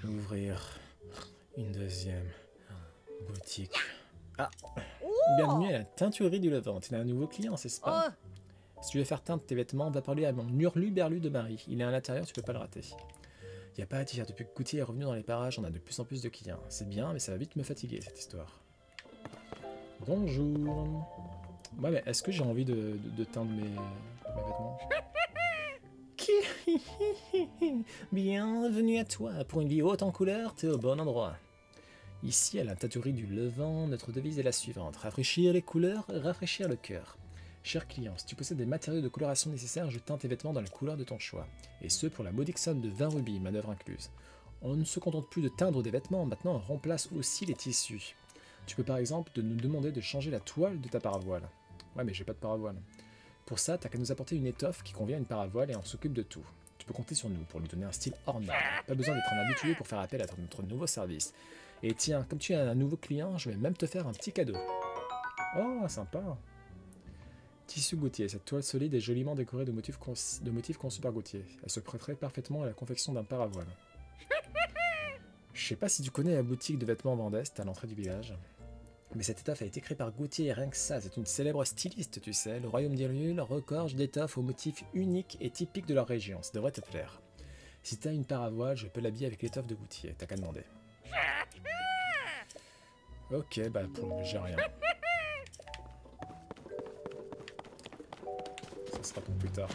Ouvrir une deuxième boutique. Ah, bienvenue à la teinturerie du Levant. Tu as un nouveau client, c'est pas? Si tu veux faire teindre tes vêtements, va parler à mon hurluberlu de Marie. Il est à l'intérieur, tu peux pas le rater. Y a pas à dire, depuis que Goûtier est revenu dans les parages, on a de plus en plus de clients. C'est bien, mais ça va vite me fatiguer cette histoire. Bonjour. Ouais, mais est-ce que j'ai envie de teindre mes vêtements? Bienvenue à toi. Pour une vie haute en couleurs, t'es au bon endroit. Ici, à la teinturerie du Levant, notre devise est la suivante. Rafraîchir les couleurs, rafraîchir le cœur. Cher client, si tu possèdes des matériaux de coloration nécessaires, je teins tes vêtements dans la couleur de ton choix. Et ce, pour la modique somme de 20 rubis, manœuvre incluse. On ne se contente plus de teindre des vêtements, maintenant on remplace aussi les tissus. Tu peux par exemple nous demander de changer la toile de ta paravoile. Ouais, mais j'ai pas de paravoile. Pour ça, t'as qu'à nous apporter une étoffe qui convient à une paravoile et on s'occupe de tout. Tu peux compter sur nous pour lui donner un style hors norme. Pas besoin d'être un habitué pour faire appel à notre nouveau service. Et tiens, comme tu es un nouveau client, je vais même te faire un petit cadeau. Oh, sympa. Tissu Goûtier, cette toile solide est joliment décorée de motifs conçus par Goûtier. Elle se prêterait parfaitement à la confection d'un paravoile. Je sais pas si tu connais la boutique de vêtements Vendeste à l'entrée du village. Mais cette étoffe a été créée par Goûtier, rien que ça, c'est une célèbre styliste, tu sais. Le royaume d'Hyrule regorge d'étoffes aux motifs uniques et typiques de leur région, ça devrait te plaire. Si t'as une paravoile, je peux l'habiller avec l'étoffe de Goûtier, t'as qu'à demander. Ok, bah pour j'ai rien. Ça sera pour plus tard.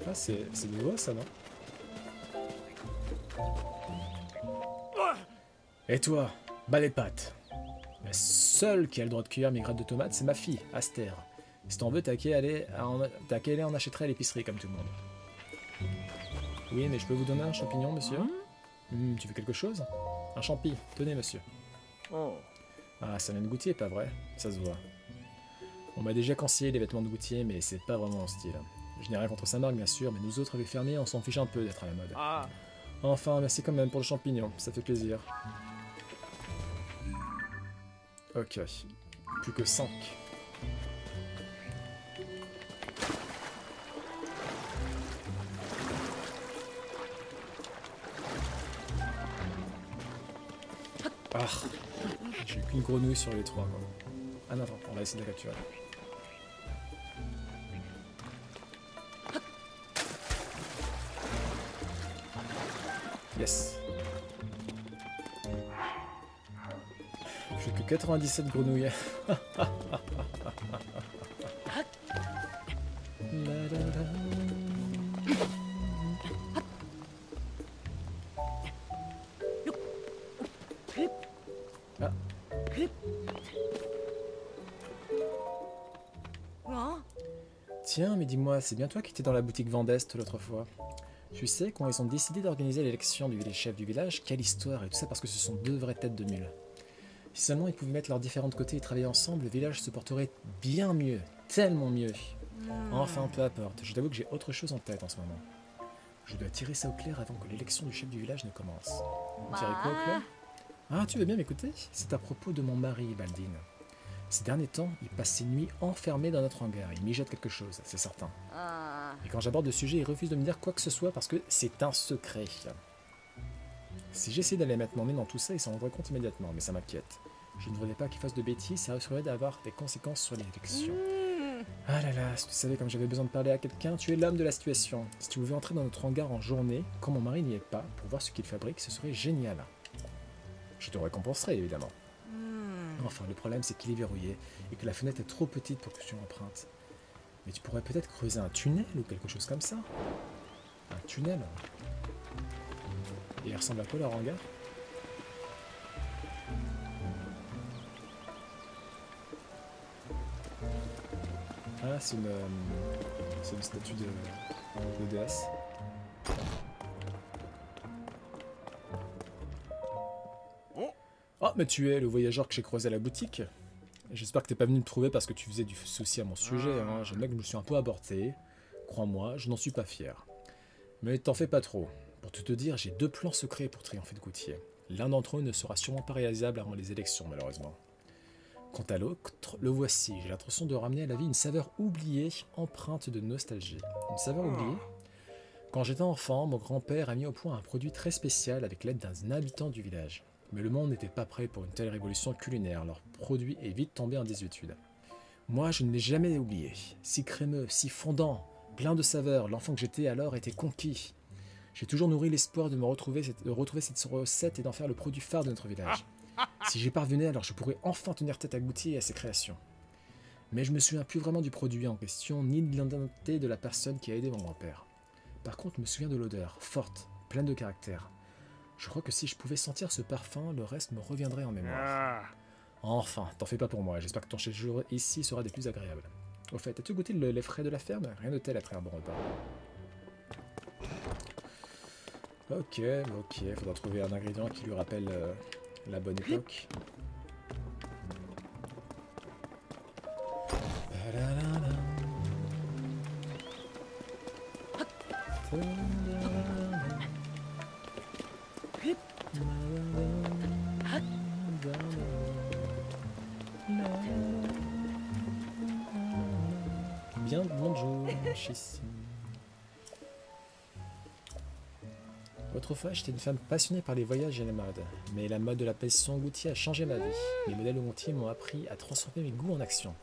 Ah, c'est nouveau ça, non? Et toi, bas les pattes. La seule qui a le droit de cueillir mes grattes de tomates, c'est ma fille, Astère. Si t'en veux, t'as qu'à aller en acheter à l'épicerie comme tout le monde. Oui, mais je peux vous donner un champignon, monsieur? Tu veux quelque chose? Un champi, tenez, monsieur. Oh. Ah, ça vient de Goutier, pas vrai? Ça se voit. On m'a déjà conseillé les vêtements de Goutier, mais c'est pas vraiment mon style. Je n'ai rien contre sa marque, bien sûr, mais nous autres, les fermiers, on s'en fiche un peu d'être à la mode. Ah. Enfin, merci quand même pour le champignon, ça fait plaisir. Ok. Plus que 5. Ah, j'ai qu'une grenouille sur les 3. Quoi. Ah non, attends, on va essayer de la capturer. Yes. J'ai que 97 grenouilles. Ah. Tiens, mais dis-moi, c'est bien toi qui étais dans la boutique Vendeste l'autre fois. Tu sais, quand ils ont décidé d'organiser l'élection du chef du village, quelle histoire, et tout ça parce que ce sont deux vraies têtes de mule. Si seulement ils pouvaient mettre leurs différentes côtés et travailler ensemble, le village se porterait bien mieux, tellement mieux. Enfin, peu importe, je t'avoue que j'ai autre chose en tête en ce moment. Je dois tirer ça au clair avant que l'élection du chef du village ne commence. Tirer quoi au clair? Ah, tu veux bien m'écouter? C'est à propos de mon mari, Baldine. Ces derniers temps, il passe ses nuits enfermé dans notre hangar. Il mijote quelque chose, c'est certain. Et quand j'aborde le sujet, il refuse de me dire quoi que ce soit parce que c'est un secret. Si j'essaie d'aller mettre mon nez dans tout ça, il s'en rendrait compte immédiatement, mais ça m'inquiète. Je ne voudrais pas qu'il fasse de bêtises, ça risquerait d'avoir des conséquences sur l'élection. Ah là là, si tu savais comme j'avais besoin de parler à quelqu'un, tu es l'homme de la situation. Si tu pouvais entrer dans notre hangar en journée, quand mon mari n'y est pas, pour voir ce qu'il fabrique, ce serait génial. Je te récompenserai, évidemment. Enfin, le problème, c'est qu'il est verrouillé, et que la fenêtre est trop petite pour que tu empruntes. Mais tu pourrais peut-être creuser un tunnel, ou quelque chose comme ça. Un tunnel. Et il ressemble à quoi leur hangar? Ah, c'est une statue de déesse. Oh, mais tu es le voyageur que j'ai croisé à la boutique. J'espère que t'es pas venu me trouver parce que tu faisais du souci à mon sujet. Hein. J'admets que je me suis un peu aborté. Crois-moi, je n'en suis pas fier. Mais t'en fais pas trop. Pour tout te dire, j'ai 2 plans secrets pour triompher de Goutier. L'un d'entre eux ne sera sûrement pas réalisable avant les élections, malheureusement. Quant à l'autre, le voici. J'ai l'intention de ramener à la vie une saveur oubliée, empreinte de nostalgie. Une saveur oubliée? Quand j'étais enfant, mon grand-père a mis au point un produit très spécial avec l'aide d'un habitant du village. Mais le monde n'était pas prêt pour une telle révolution culinaire. Leur produit est vite tombé en désuétude. Moi, je ne l'ai jamais oublié. Si crémeux, si fondant, plein de saveurs, l'enfant que j'étais alors était conquis. J'ai toujours nourri l'espoir de retrouver cette recette et d'en faire le produit phare de notre village. Si j'y parvenais, alors je pourrais enfin tenir tête à Goutier et à ses créations. Mais je me souviens plus vraiment du produit en question, ni de l'identité de la personne qui a aidé mon grand-père. Par contre, je me souviens de l'odeur, forte, pleine de caractère. Je crois que si je pouvais sentir ce parfum, le reste me reviendrait en mémoire. Enfin, t'en fais pas pour moi, j'espère que ton séjour ici sera des plus agréables. Au fait, as-tu goûté les frais de la ferme? Rien de tel après un bon repas. Ok, faudra trouver un ingrédient qui lui rappelle la bonne époque. Bien, bonjour, Chissi. Autrefois, j'étais une femme passionnée par les voyages et les modes, mais la mode de la passion Goutier a changé ma vie. Les modèles Goutier m'ont appris à transformer mes goûts en action.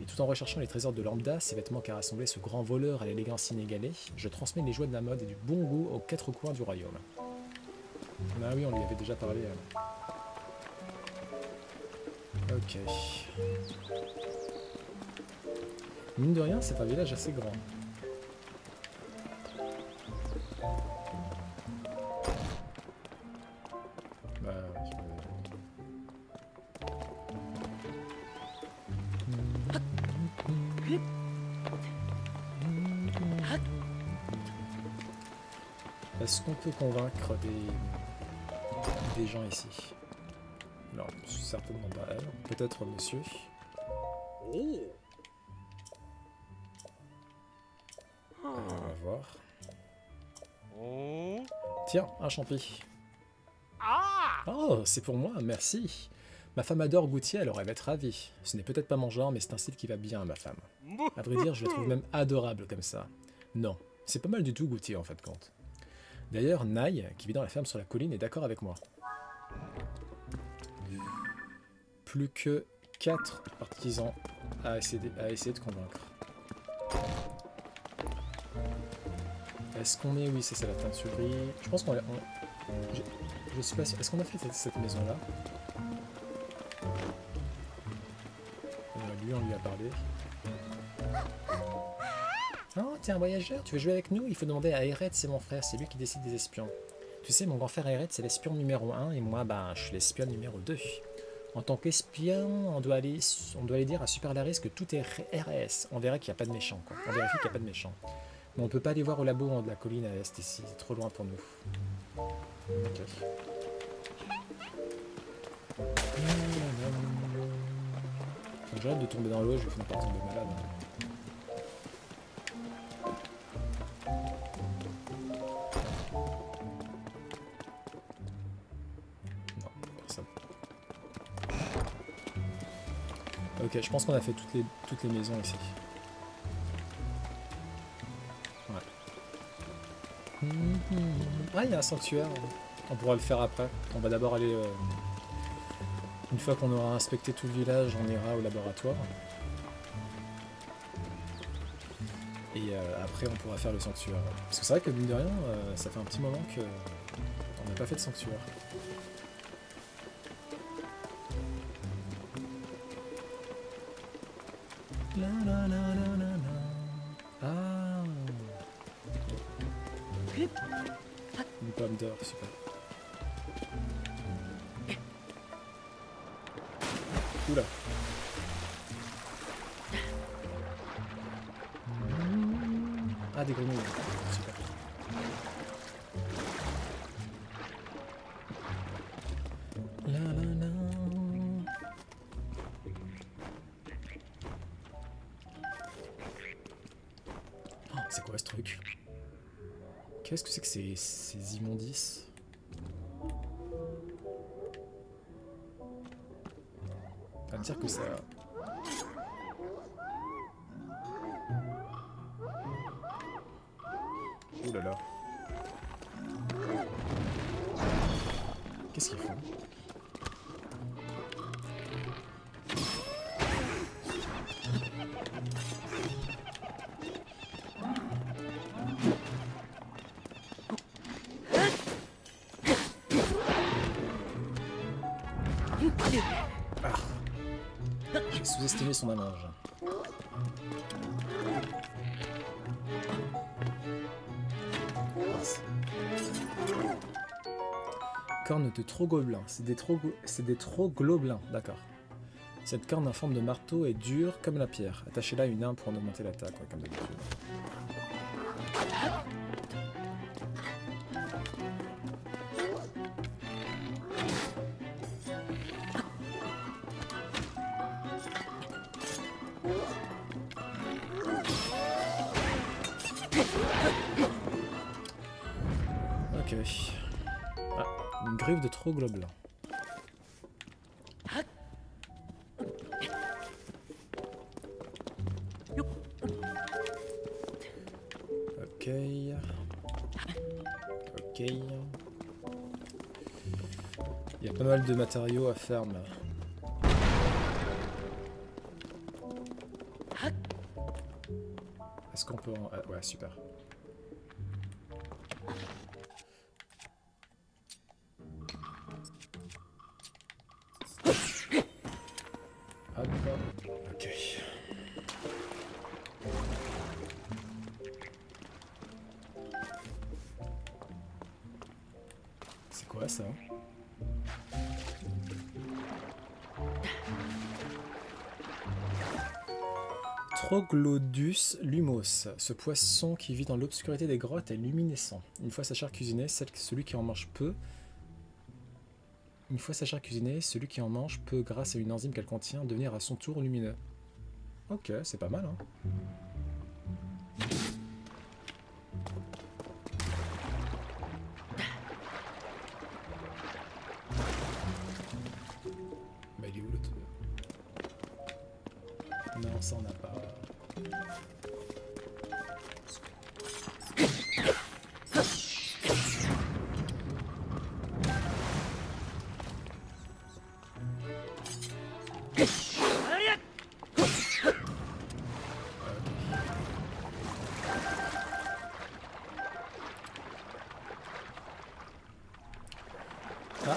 Et tout en recherchant les trésors de lambda, ces vêtements qu'a rassemblé ce grand voleur à l'élégance inégalée, je transmets les joies de la mode et du bon goût aux 4 coins du royaume. Ah oui, on lui avait déjà parlé. Ok. Mine de rien, c'est un village assez grand. Est-ce qu'on peut convaincre des gens ici? Non, certainement pas elle. Peut-être monsieur. On va voir. Tiens, un champi. Oh, c'est pour moi, merci. Ma femme adore goûter, elle aurait être ravie. Ce n'est peut-être pas mon genre, mais c'est un style qui va bien à ma femme. À vrai dire, je la trouve même adorable comme ça. Non, c'est pas mal du tout goûter en fin de compte. D'ailleurs, Nai, qui vit dans la ferme sur la colline, est d'accord avec moi. Plus que 4 partisans à essayer de convaincre. Est-ce qu'on est... Oui, c'est la teinturerie. Je pense qu'on... Je suis pas sûr. Est-ce qu'on a fait cette maison-là? Lui, on lui a parlé. Oh, t'es un voyageur, tu veux jouer avec nous? Il faut demander à Eret, c'est mon frère, c'est lui qui décide des espions. Tu sais, mon grand frère Eret, c'est l'espion numéro 1, et moi, ben, je suis l'espion numéro 2. En tant qu'espion, on doit aller dire à Super Laris que tout est RS. On verra qu'il n'y a pas de méchants, quoi. On vérifie qu'il n'y a pas de méchants. Mais on peut pas aller voir au labo en haut de la colline à l'est ici, c'est trop loin pour nous. Ok. J'arrête de tomber dans l'eau, je vais finir par tomber malade. Non, personne. Ok, je pense qu'on a fait toutes les maisons ici. Ouais. Ah, il y a un sanctuaire. On pourra le faire après. On va d'abord aller... Une fois qu'on aura inspecté tout le village, on ira au laboratoire. Et après, on pourra faire le sanctuaire. Parce que c'est vrai que, mine de rien, ça fait un petit moment qu'on n'a pas fait de sanctuaire. La, la, la, la, la, la. Ah. Une pomme d'or, super. Oula. Ah, des grenouilles. Super. La la la. Oh, c'est quoi ce truc? Qu'est-ce que c'est que ces immondices? À dire que ça... Ouh là là. Qu'est-ce qu'ils font? Ah. J'ai sous-estimé son allonge. Corne de trogobelin. C'est des troglobelins, d'accord. Cette corne en forme de marteau est dure comme la pierre. Attachez-la à une arme pour en augmenter l'attaque, ouais, comme d'habitude. Ok. Ah, une griffe de troglobelin. Ok. Ok. Il y a pas mal de matériaux à faire, là. Est-ce qu'on peut en... Ah, ouais, super. Hop. Ok. C'est quoi ça? Troglodyus lumos. Ce poisson qui vit dans l'obscurité des grottes est luminescent. Une fois sa chair cuisinée, celui qui en mange peut, grâce à une enzyme qu'elle contient, devenir à son tour lumineux. Ok, c'est pas mal, hein. Bah il est où l'autre? Non, ça on n'a pas. Ah,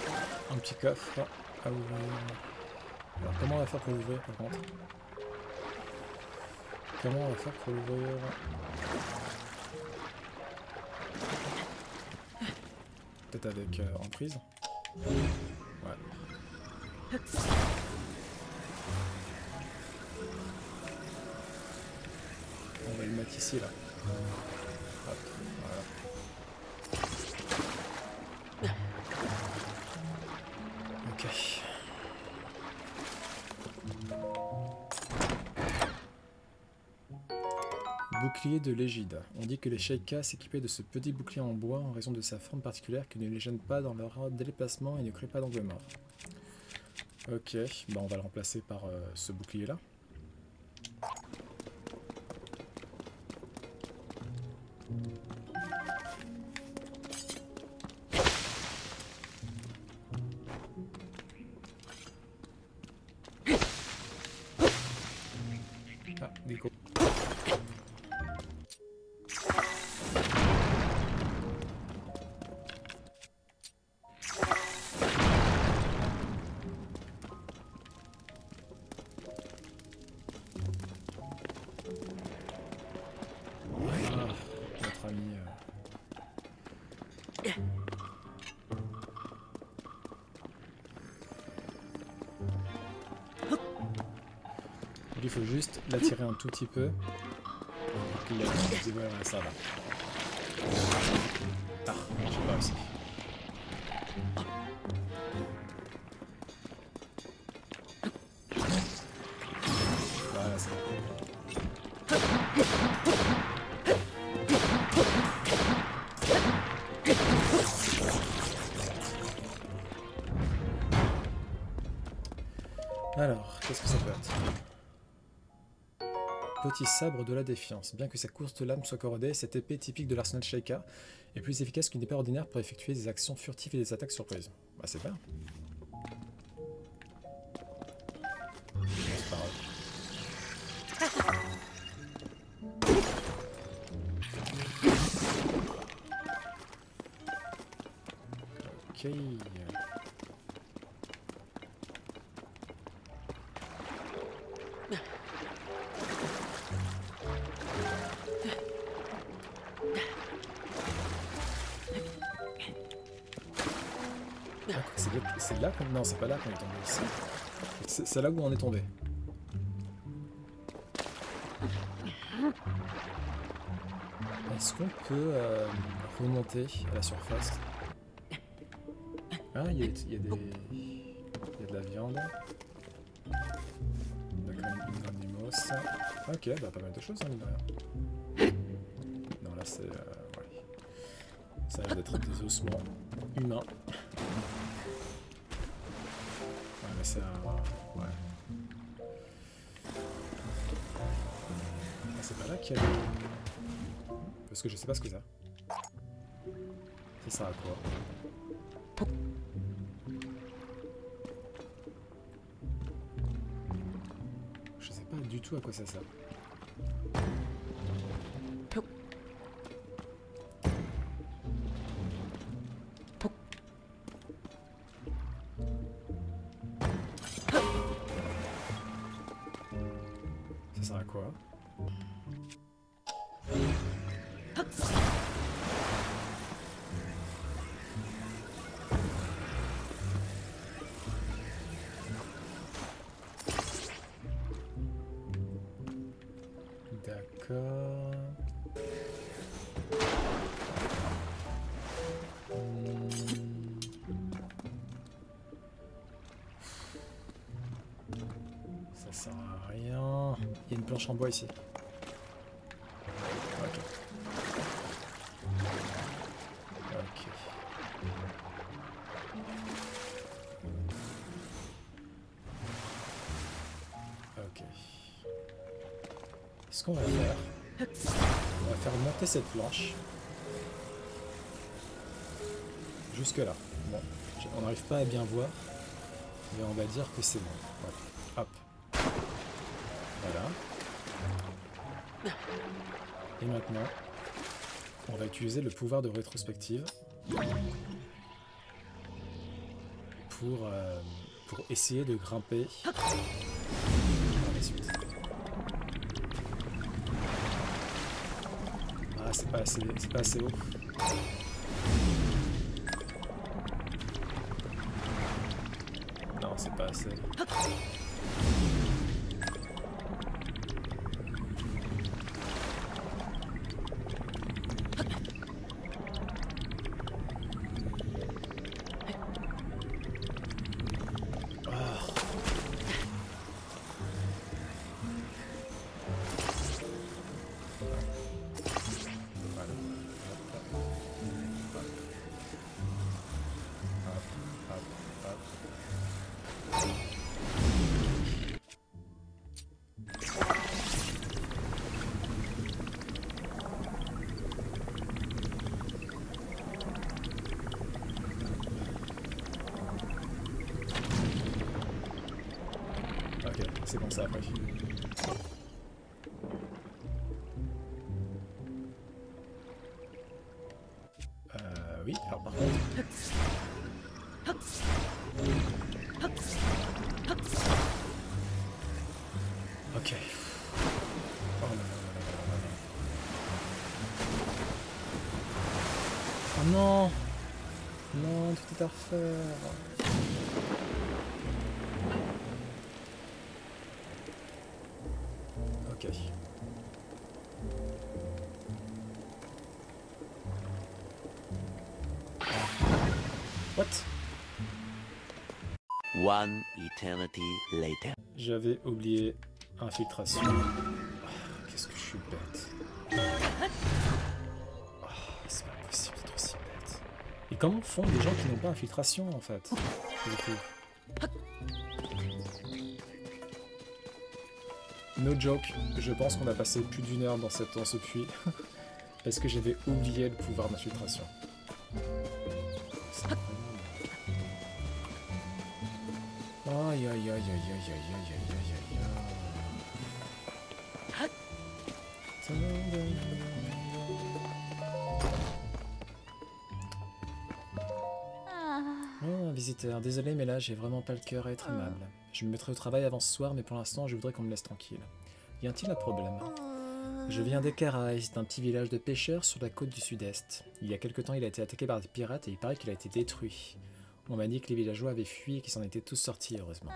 un petit coffre à ouvrir. Alors comment on va faire pour l'ouvrir par contre? Comment on va faire pour l'ouvrir? Peut-être avec emprise? Ouais. On va le mettre ici là. Hop, voilà. Ok. Bouclier de l'égide. On dit que les Sheikah s'équipaient de ce petit bouclier en bois en raison de sa forme particulière qui ne les gêne pas dans leur déplacement et ne crée pas d'angle mort. Ok, bah on va le remplacer par ce bouclier là. Ah, déco. Notre ami. Il faut juste l'attirer un tout petit peu. Pour qu'il dit voilà, ça va. Ah, j'ai pas réussi. Voilà, c'est bon. Alors, qu'est-ce que ça peut être? Petit sabre de la défiance. Bien que sa courte lame soit corrodée, cette épée typique de l'arsenal Sheikah est plus efficace qu'une épée ordinaire pour effectuer des actions furtives et des attaques surprises. Bah c'est bien. C'est pas grave. Ok. C'est là qu'on... Non, c'est pas là qu'on est tombé ici. C'est là où on est tombé. Est-ce qu'on peut remonter à la surface? Ah, il y a de la viande. Une graine d'imos. Ok, bah pas mal de choses, hein, mine de rien. Non, là c'est... ouais. Ça a l'air d'être des ossements humains. Ouais, mais c'est un... Ouais. Ah, c'est pas là qu'il y a des... Parce que je sais pas ce que c'est. Ça sert à quoi? Je sais pas du tout à quoi ça sert. Ça sert à quoi? sert à rien. Il y a une planche en bois ici. Ok. Ok. Ok. Ce qu'on va faire, on va faire monter cette planche jusque là. Bon, on n'arrive pas à bien voir, mais on va dire que c'est bon. Voilà. Hop. Voilà. Et maintenant, on va utiliser le pouvoir de rétrospective pour essayer de grimper par la suite. Ah, c'est pas assez haut. Non, c'est pas assez. Ok, c'est bon ça après. Oui, alors par contre... Ok. Oh là là là là là là. Oh non! Non, tout est à refaire. Ok. What? One eternity later. J'avais oublié infiltration. Qu'est-ce que je suis bête. C'est pas possible d'être aussi bête. Et comment font des gens qui n'ont pas infiltration en fait? Du coup. No joke, je pense qu'on a passé plus d'1 heure dans ce puits parce que j'avais oublié le pouvoir d'infiltration. Aïe aïe aïe aïe aïe aïe aïe aïe aïe aïe. Oh, visiteur, désolé mais là j'ai vraiment pas le cœur à être aimable. Je me mettrai au travail avant ce soir mais pour l'instant je voudrais qu'on me laisse tranquille. Y a-t-il un problème? Je viens d'Ekarai, c'est un petit village de pêcheurs sur la côte du sud-est. Il y a quelque temps il a été attaqué par des pirates et il paraît qu'il a été détruit. On m'a dit que les villageois avaient fui et qu'ils s'en étaient tous sortis, heureusement.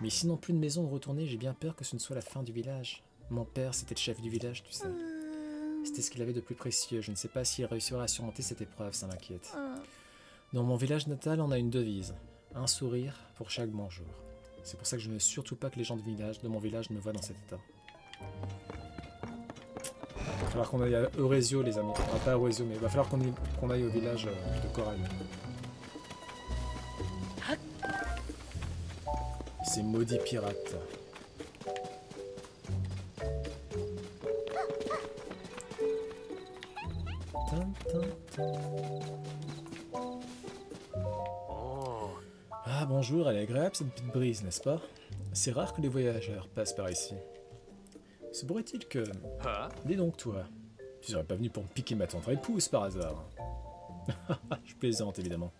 Mais sinon plus de maison où retourner, j'ai bien peur que ce ne soit la fin du village. Mon père, c'était le chef du village, tu sais. C'était ce qu'il avait de plus précieux. Je ne sais pas s'il réussira à surmonter cette épreuve, ça m'inquiète. Dans mon village natal, on a une devise. Un sourire pour chaque bonjour. C'est pour ça que je ne veux surtout pas que les gens de mon village me voient dans cet état. Il va falloir qu'on aille à Euresio, les amis. Enfin, pas à Euresio, mais il va falloir qu'on aille au village de Corail. Ces maudits pirates. Ah bonjour, elle est agréable cette petite brise, n'est-ce pas? C'est rare que les voyageurs passent par ici. Se pourrait-il que... Dis donc toi, tu serais pas venu pour me piquer ma tendre épouse par hasard? Je plaisante évidemment.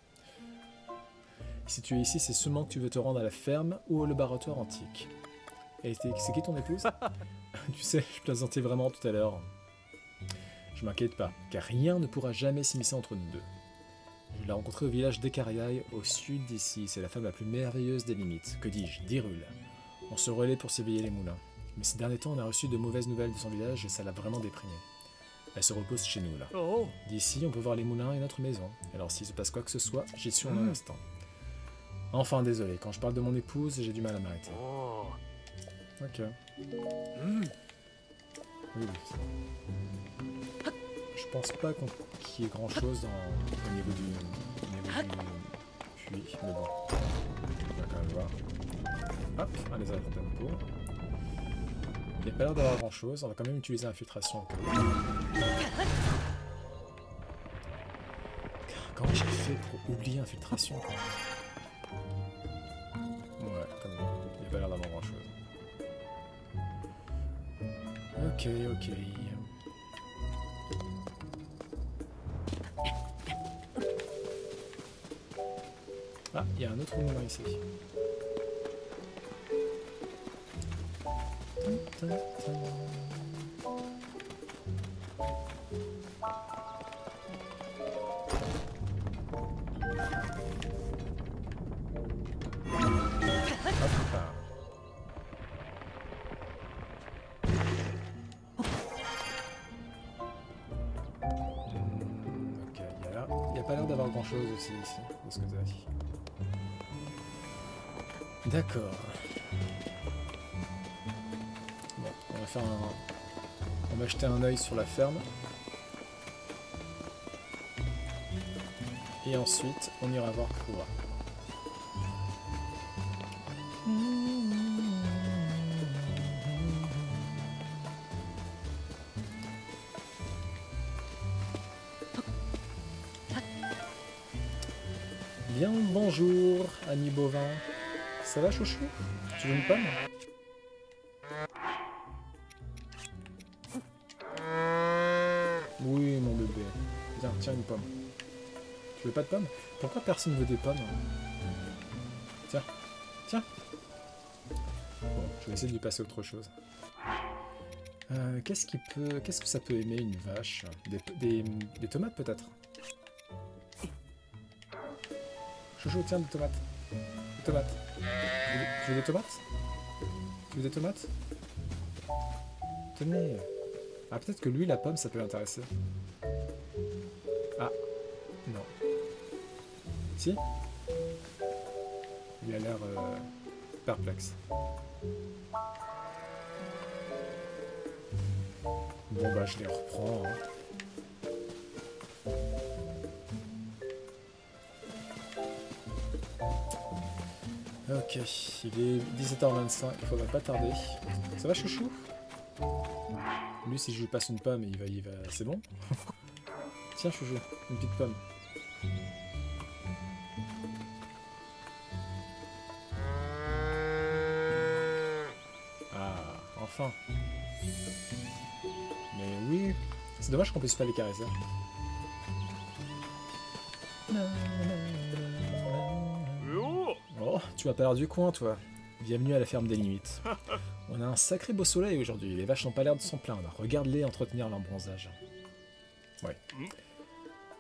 Si tu es ici, c'est seulement que tu veux te rendre à la ferme ou au laboratoire antique. Et c'est qui ton épouse? Tu sais, je plaisantais vraiment tout à l'heure. Je m'inquiète pas, car rien ne pourra jamais s'immiscer entre nous deux. Je l'ai rencontrée au village d'Ekariai, au sud d'ici. C'est la femme la plus merveilleuse des limites. Que dis-je, d'Hyrule. On se relaie pour s'éveiller les moulins. Mais ces derniers temps, on a reçu de mauvaises nouvelles de son village et ça l'a vraiment déprimée. Elle se repose chez nous, là. D'ici, on peut voir les moulins et notre maison. Alors s'il se passe quoi que ce soit, j'y suis en un instant. Enfin, désolé, quand je parle de mon épouse, j'ai du mal à m'arrêter. Ok. Oui, je pense pas qu'il y ait grand chose au niveau du puits, mais bon. On va quand même voir. Hop, un lézard tempo. Il n'y a pas l'air d'avoir grand chose, on va quand même utiliser infiltration. Comment j'ai fait pour oublier infiltration quoi. Ouais, quand même. Il n'y a pas l'air d'avoir grand chose. Ok, ok. Ah, il y a un autre moulin ici. Ok, il n'y a pas l'air d'avoir grand chose aussi ici, de ce côté-ci. D'accord. Bon, on va faire un... On va jeter un œil sur la ferme. Et ensuite, on ira voir Krua. Bien, bonjour, ami bovin. Ça va, chouchou? Tu veux une pomme? Oui, mon bébé. Viens, tiens une pomme. Tu veux pas de pomme? Pourquoi personne veut des pommes? Tiens, tiens. Bon, je vais essayer de lui passer autre chose. Qu'est-ce que ça peut aimer une vache? Des tomates peut-être? Chouchou, tiens des tomates. Des tomates. Tu veux des tomates? Tu veux des tomates? Tenez. Ah, peut-être que lui, la pomme, ça peut l'intéresser. Ah, non. Si? Il a l'air perplexe. Bon, bah, je les reprends. Hein. Ok, il est 17h25, il faudrait pas tarder. Ça va, chouchou? Lui, si je lui passe une pomme, il va... C'est bon? Tiens, chouchou, une petite pomme. Ah, enfin. Mais oui, c'est dommage qu'on puisse pas les caresser. Oh, tu m'as pas l'air du coin, toi. Bienvenue à la ferme des limites. On a un sacré beau soleil aujourd'hui, les vaches n'ont pas l'air de s'en plaindre. Regarde-les entretenir leur bronzage. Ouais.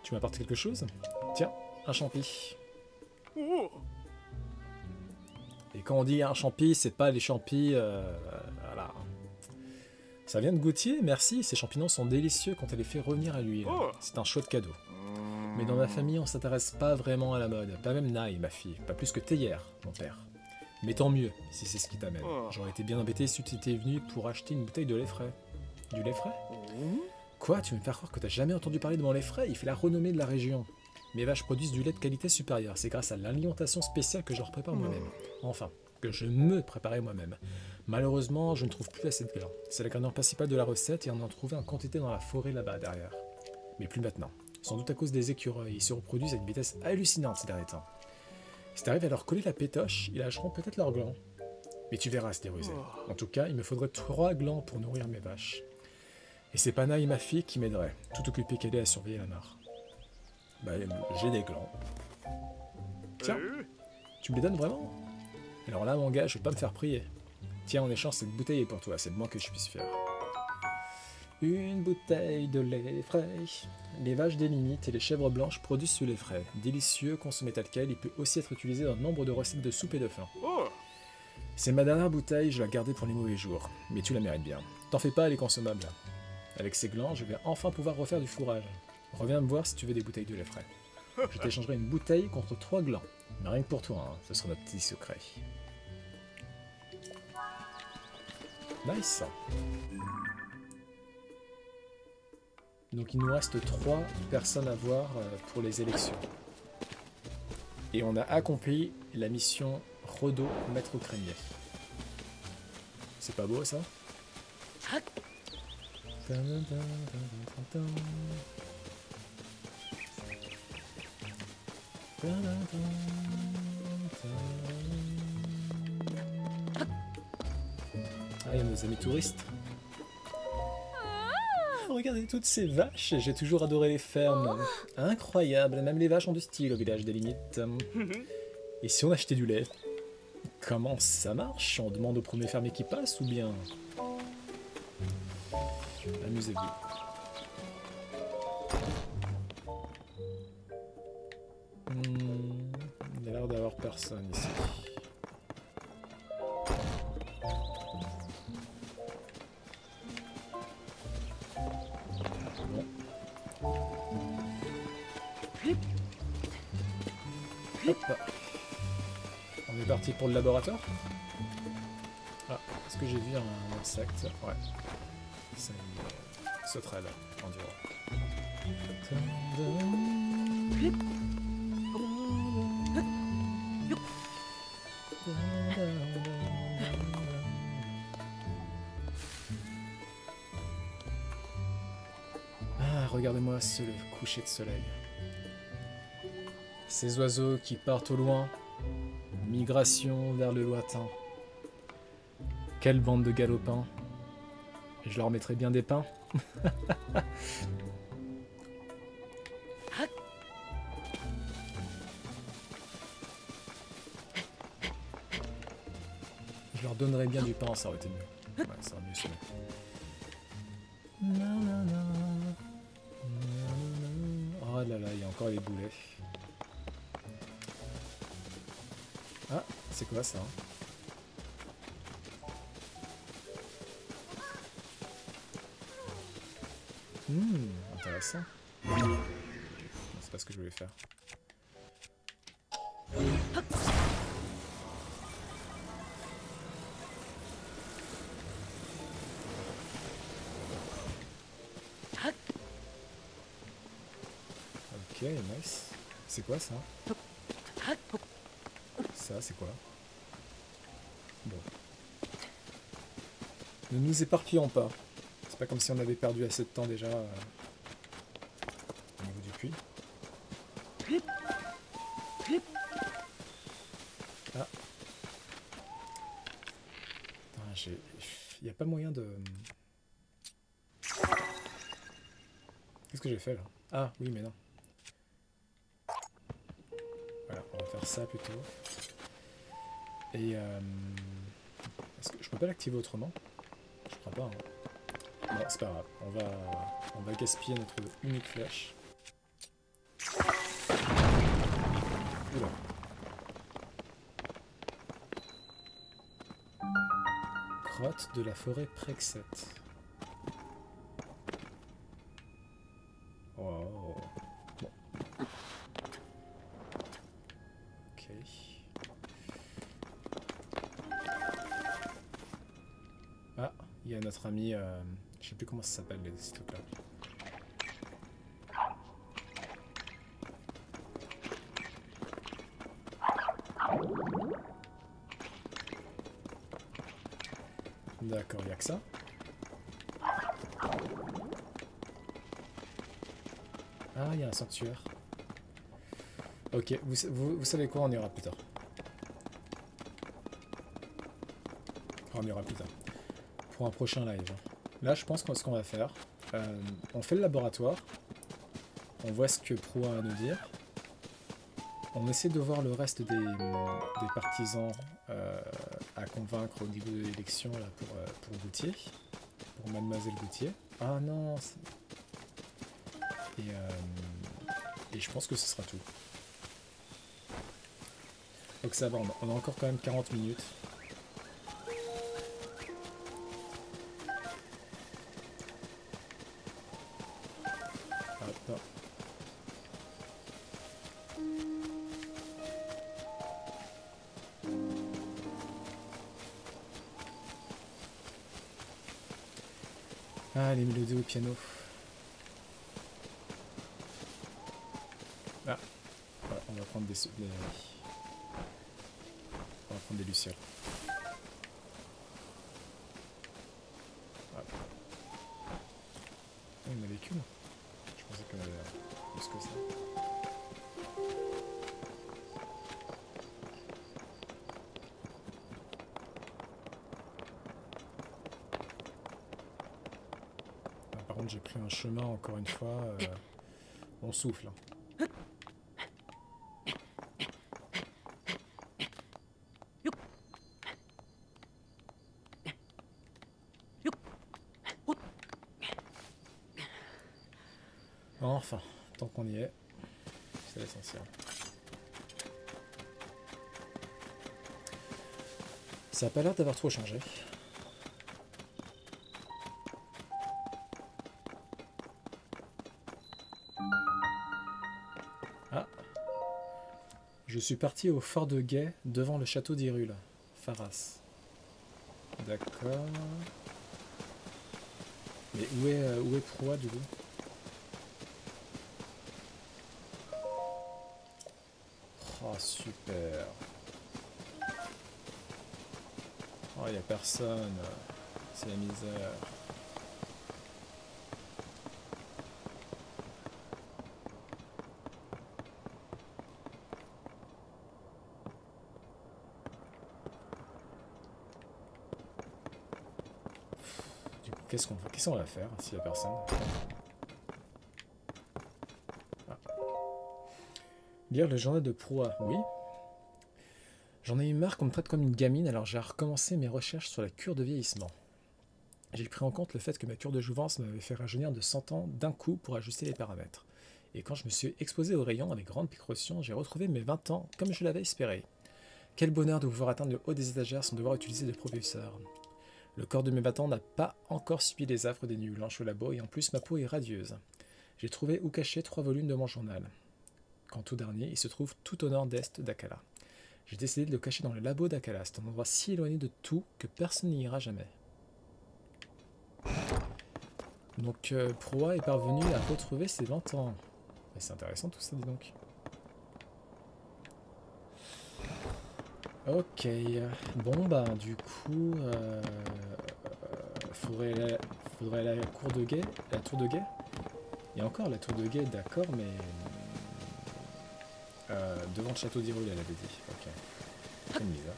Tu m'apportes quelque chose? Tiens, un champi. Et quand on dit un champi, c'est pas les champis... voilà. Ça vient de Gauthier, merci. Ces champignons sont délicieux quand elle les fait revenir à l'huile. C'est un chouette cadeau. Mais dans ma famille, on s'intéresse pas vraiment à la mode. Pas même Nai, ma fille. Pas plus que Théière, mon père. Mais tant mieux, si c'est ce qui t'amène. J'aurais été bien embêté si tu étais venu pour acheter une bouteille de lait frais. Du lait frais? Quoi? Tu veux me faire croire que t'as jamais entendu parler de mon lait frais? Il fait la renommée de la région. Mes vaches produisent du lait de qualité supérieure. C'est grâce à l'alimentation spéciale que je leur prépare moi-même. Enfin, que je me préparais moi-même. Malheureusement, je ne trouve plus assez de gland. C'est l'ingrédient principal de la recette et on en trouvait en quantité dans la forêt là-bas derrière. Mais plus maintenant. Sans doute à cause des écureuils. Ils se reproduisent à une vitesse hallucinante ces derniers temps. Si t'arrives à leur coller la pétoche, ils lâcheront peut-être leurs glands. Mais tu verras, c'est rusé. En tout cas, il me faudrait 3 glands pour nourrir mes vaches. Et c'est pas Naï, ma fille, qui m'aiderait, tout occupée qu'elle est à surveiller la mare. Bah, j'ai des glands. Tiens, tu me les donnes vraiment? Alors là, mon gars, je vais pas me faire prier. Tiens, en échange, cette bouteille est pour toi, c'est le moins que je puisse faire. Une bouteille de lait frais. Les vaches des limites et les chèvres blanches produisent ce lait frais. Délicieux, consommé tel quel, il peut aussi être utilisé dans nombre de recettes de soupe et de pain. C'est ma dernière bouteille, je la gardais pour les mauvais jours. Mais tu la mérites bien. T'en fais pas, elle est consommable. Avec ces glands, je vais enfin pouvoir refaire du fourrage. Reviens me voir si tu veux des bouteilles de lait frais. Je t'échangerai une bouteille contre 3 glands. Mais rien que pour toi, hein, ce sera notre petit secret. Nice. Donc il nous reste 3 personnes à voir pour les élections. Et on a accompli la mission Rodo Maître Crémier. C'est pas beau ça? Ah, il y a nos amis touristes. Regardez toutes ces vaches, j'ai toujours adoré les fermes. Incroyable, même les vaches ont du style au village des limites. Et si on achetait du lait? Comment ça marche? On demande au premier fermier qui passe ou bien... Amusez-vous. Il y a l'air d'avoir personne ici. Bon. Hop. On est parti pour le laboratoire. Ah, est-ce que j'ai vu un insecte? Ouais. C'est une sauterelle en dur. Ah, regardez-moi ce coucher de soleil. Ces oiseaux qui partent au loin. Migration vers le lointain. Quelle bande de galopins. Je leur mettrai bien des pains. Je leur donnerai bien du pain, ça aurait été mieux. Ouais, ça aurait mieux sonné. Oh là là, il y a encore les boulets. Ah, c'est quoi ça? Intéressant. C'est pas ce que je voulais faire. Ok, nice. C'est quoi ça? Ça, c'est quoi? Bon. Ne nous éparpillons pas. C'est pas comme si on avait perdu assez de temps déjà au niveau du puits. Ah. Il n'y a pas moyen de... Qu'est-ce que j'ai fait là? Ah, oui, mais non. Voilà, on va faire ça plutôt. Et est-ce que je peux pas l'activer autrement? Je crois pas. Hein. Bon, c'est pas grave. On va gaspiller notre unique flèche. Oula. Grotte de la forêt Prexet. Oh. Bon. Ok. Ah, il y a notre ami, je sais plus comment ça s'appelle ces trucs-là. D'accord, il n'y a que ça. Ah, il y a un sanctuaire. Ok, vous savez quoi, on ira plus tard. On ira plus tard. Pour un prochain live. Là, je pense que ce qu'on va faire, on fait le laboratoire. On voit ce que Pro a à nous dire. On essaie de voir le reste des partisans à convaincre au niveau de l'élection là pour Gauthier. Pour Mademoiselle Gauthier. Ah non. Et je pense que ce sera tout. Donc ça va, on a encore quand même 40 minutes. Hop. Ah, les mélodies au piano. Ah, ouais, on va prendre on va prendre des lucioles. Ah, il y en avait qu'une. Je pensais qu'on avait plus que ça. Ah, par contre, j'ai pris un chemin, encore une fois. On souffle. Enfin, tant qu'on y est, c'est l'essentiel. Ça a pas l'air d'avoir trop changé. Ah, je suis parti au fort de Guet, devant le château d'Hyrule, Pharas. D'accord. Mais où est Proie, du coup? Oh, super. Oh, il n'y a personne. C'est la misère. Du coup, qu'est-ce qu'on va faire s'il n'y a personne? Ah. Lire le journal de Proie, oui. J'en ai eu marre qu'on me traite comme une gamine, alors j'ai recommencé mes recherches sur la cure de vieillissement. J'ai pris en compte le fait que ma cure de jouvence m'avait fait rajeunir de 100 ans d'un coup pour ajuster les paramètres. Et quand je me suis exposé au rayon avec grande précaution, j'ai retrouvé mes 20 ans comme je l'avais espéré. Quel bonheur de pouvoir atteindre le haut des étagères sans devoir utiliser de propulseur. Le corps de mes 20 ans n'a pas encore subi les affres des nuits blanches au labo et en plus ma peau est radieuse. J'ai trouvé où cacher 3 volumes de mon journal. Quant au dernier, il se trouve tout au nord-est d'Akala. J'ai décidé de le cacher dans le labo d'Akala. C'est un endroit si éloigné de tout que personne n'y ira jamais. Donc Proa est parvenu à retrouver ses 20 ans. C'est intéressant tout ça, dis donc. Ok. Bon bah du coup... faudrait aller à la cour de guet. La tour de guet. Et encore la tour de guet, d'accord, mais... devant le château d'Hyrule, elle avait dit. Ok. C'est bizarre.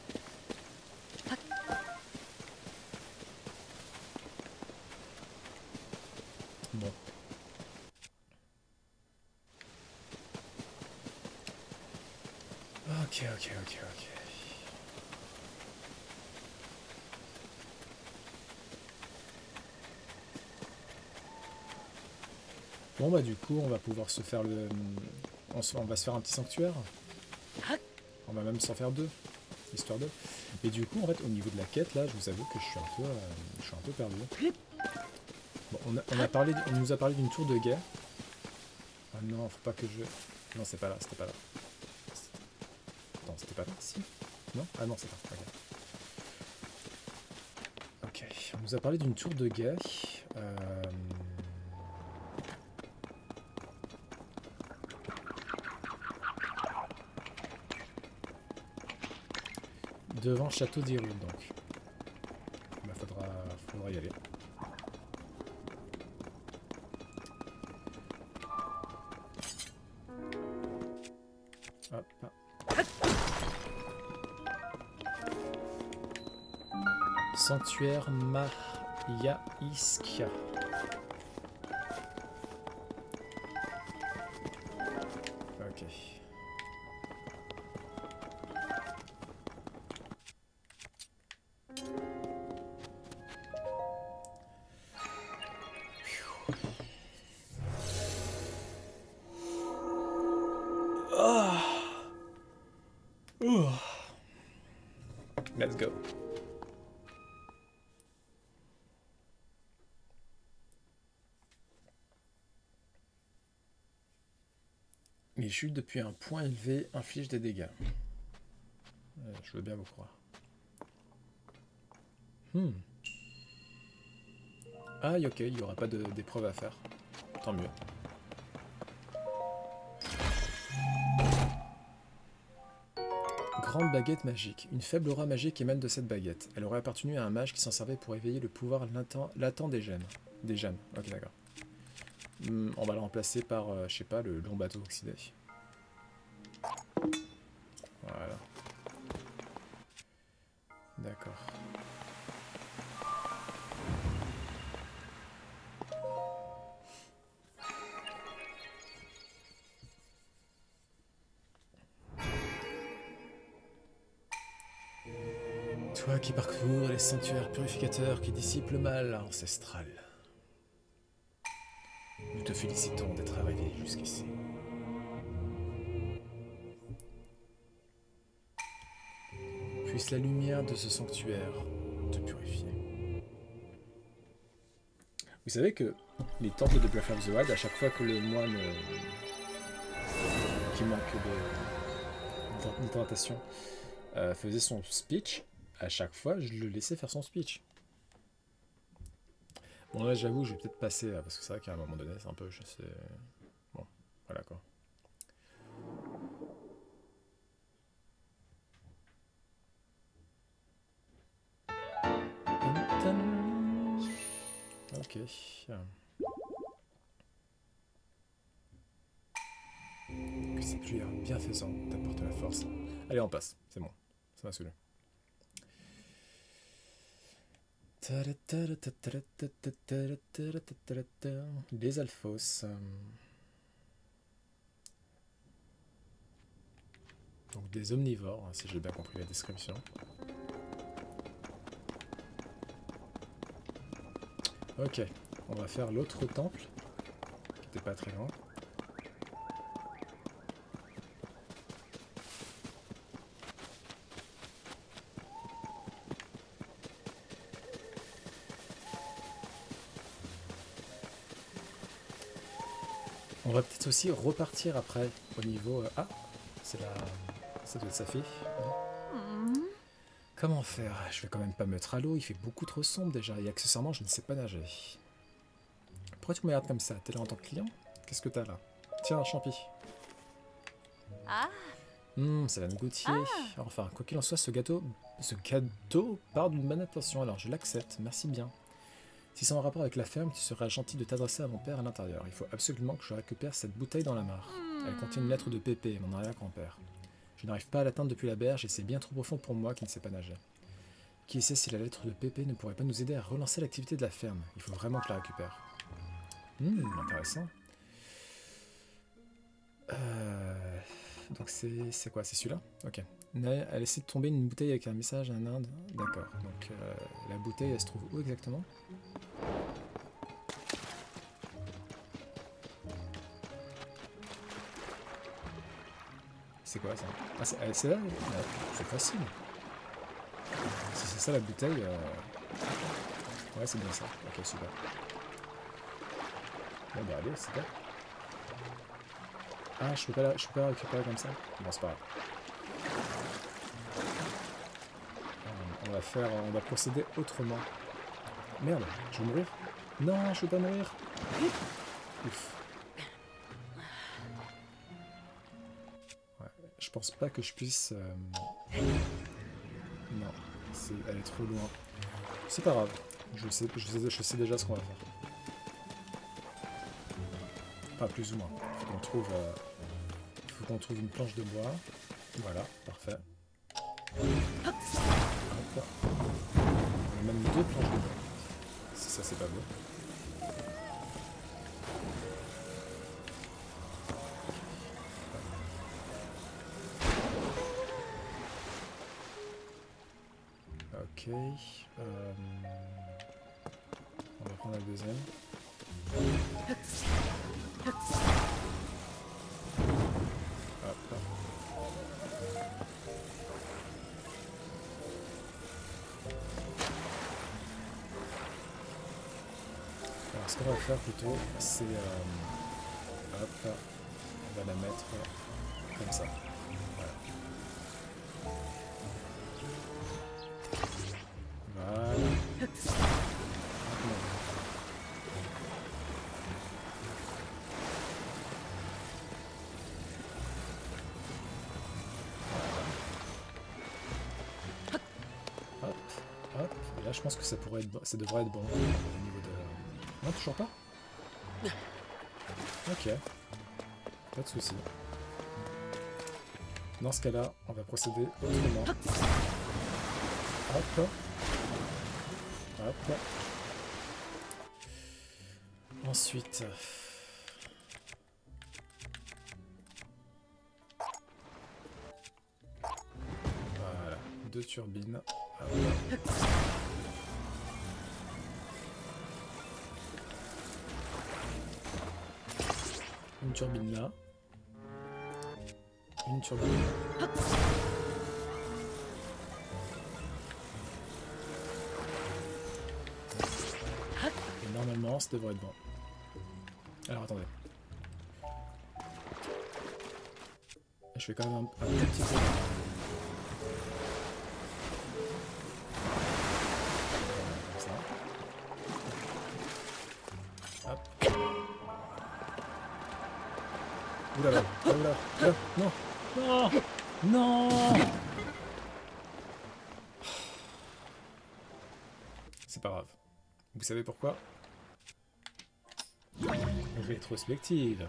Bon. Ok. Bon bah du coup on va pouvoir se faire le... On va se faire un petit sanctuaire. On va même s'en faire 2. Histoire de... Et du coup en fait au niveau de la quête là je vous avoue que je suis un peu perdu. Bon, on nous a parlé d'une tour de guet. Ah non, faut pas que je... Non c'était pas là. Attends, c'était pas là, si? Non? Ah non c'est pas. Ok, on nous a parlé d'une tour de guet. Devant le château d'Hyrule, donc. Bah, faudra y aller. Hop. Sanctuaire Mariaïskia. Ok. Let's go. Les chutes depuis un point élevé infligent des dégâts. Je veux bien vous croire. Ah, ok, il n'y aura pas d'épreuve à faire. Tant mieux. Grande baguette magique. Une faible aura magique émane de cette baguette. Elle aurait appartenu à un mage qui s'en servait pour éveiller le pouvoir latent des gemmes. Des gemmes. Ok, d'accord. On va le remplacer par, je sais pas, le long bateau oxydé. Voilà. D'accord. Toi qui parcours les sanctuaires purificateurs qui dissipent le mal ancestral. Nous te félicitons d'être arrivé jusqu'ici. Puisse la lumière de ce sanctuaire te purifier. Vous savez que les temples de Breath of the Wild, à chaque fois que le moine qui manque d'hydratation faisait son speech, à chaque fois je le laissais faire son speech. Bon là j'avoue je vais peut-être passer, parce que c'est vrai qu'à un moment donné c'est un peu, je sais... Bon, voilà quoi. Ok. Que cette pluie bienfaisante t'apporte la force. Allez, on passe. C'est bon. Ça m'a saoulé. Les Alphos. Donc des omnivores, si j'ai bien compris la description. Ok, on va faire l'autre temple, qui n'était pas très grand. On va peut-être aussi repartir après au niveau... Ah, c'est la... Ça doit être sa fille. Comment faire? Je vais quand même pas me mettre à l'eau, il fait beaucoup trop sombre déjà, et accessoirement je ne sais pas nager. Pourquoi tu me regardes comme ça? T'es là en tant que client? Qu'est-ce que t'as là? Tiens, un champi. Ah. Ça va me goûter. Enfin, quoi qu'il en soit, ce cadeau part d'une bonne intention, alors je l'accepte, merci bien. Si c'est en rapport avec la ferme, tu seras gentil de t'adresser à mon père à l'intérieur. Il faut absolument que je récupère cette bouteille dans la mare. Elle contient une lettre de Pépé, mon arrière-grand-père. Je n'arrive pas à l'atteindre depuis la berge et c'est bien trop profond pour moi qui ne sais pas nager. Qui sait si la lettre de Pépé ne pourrait pas nous aider à relancer l'activité de la ferme? Il faut vraiment que je la récupère. Intéressant. Donc c'est quoi? C'est celui-là? Ok. Elle essaie de tomber une bouteille avec un message en Inde. D'accord. Donc la bouteille, elle se trouve où exactement? C'est quoi ça? Ah, c'est là? C'est facile. Si c'est ça la bouteille... Ouais, c'est bien ça. Ok, super. Bon bah allez, c'est bien. Ah, je peux pas la récupérer comme ça? Bon, c'est pas grave. On va procéder autrement. Merde, je vais mourir? Non, je veux pas mourir. Ouf. Ouais, je pense pas que je puisse... Non, elle est trop loin. C'est pas grave, je sais déjà ce qu'on va faire. Pas plus ou moins. Il faut qu'on trouve une planche de bois. Voilà, parfait. Hop. On a même 2 planches de bois. Ça, c'est pas beau. Ok. On va prendre la deuxième. Hop. Alors ce qu'on va faire plutôt, c'est... hop, on va la mettre comme ça. Voilà. Voilà. je pense que ça pourrait être, ça devrait être bon au niveau de... Non, toujours pas. Ok. Pas de soucis. Dans ce cas-là, on va procéder autrement. Hop. Hop. Ensuite... Voilà. 2 turbines. Hop. Une turbine là. Une turbine là. Et normalement, ça devrait être bon. Alors attendez. Je fais quand même un petit peu. Oulala, oulala, oulala, non, non, non. C'est pas grave. Vous savez pourquoi? Rétrospective.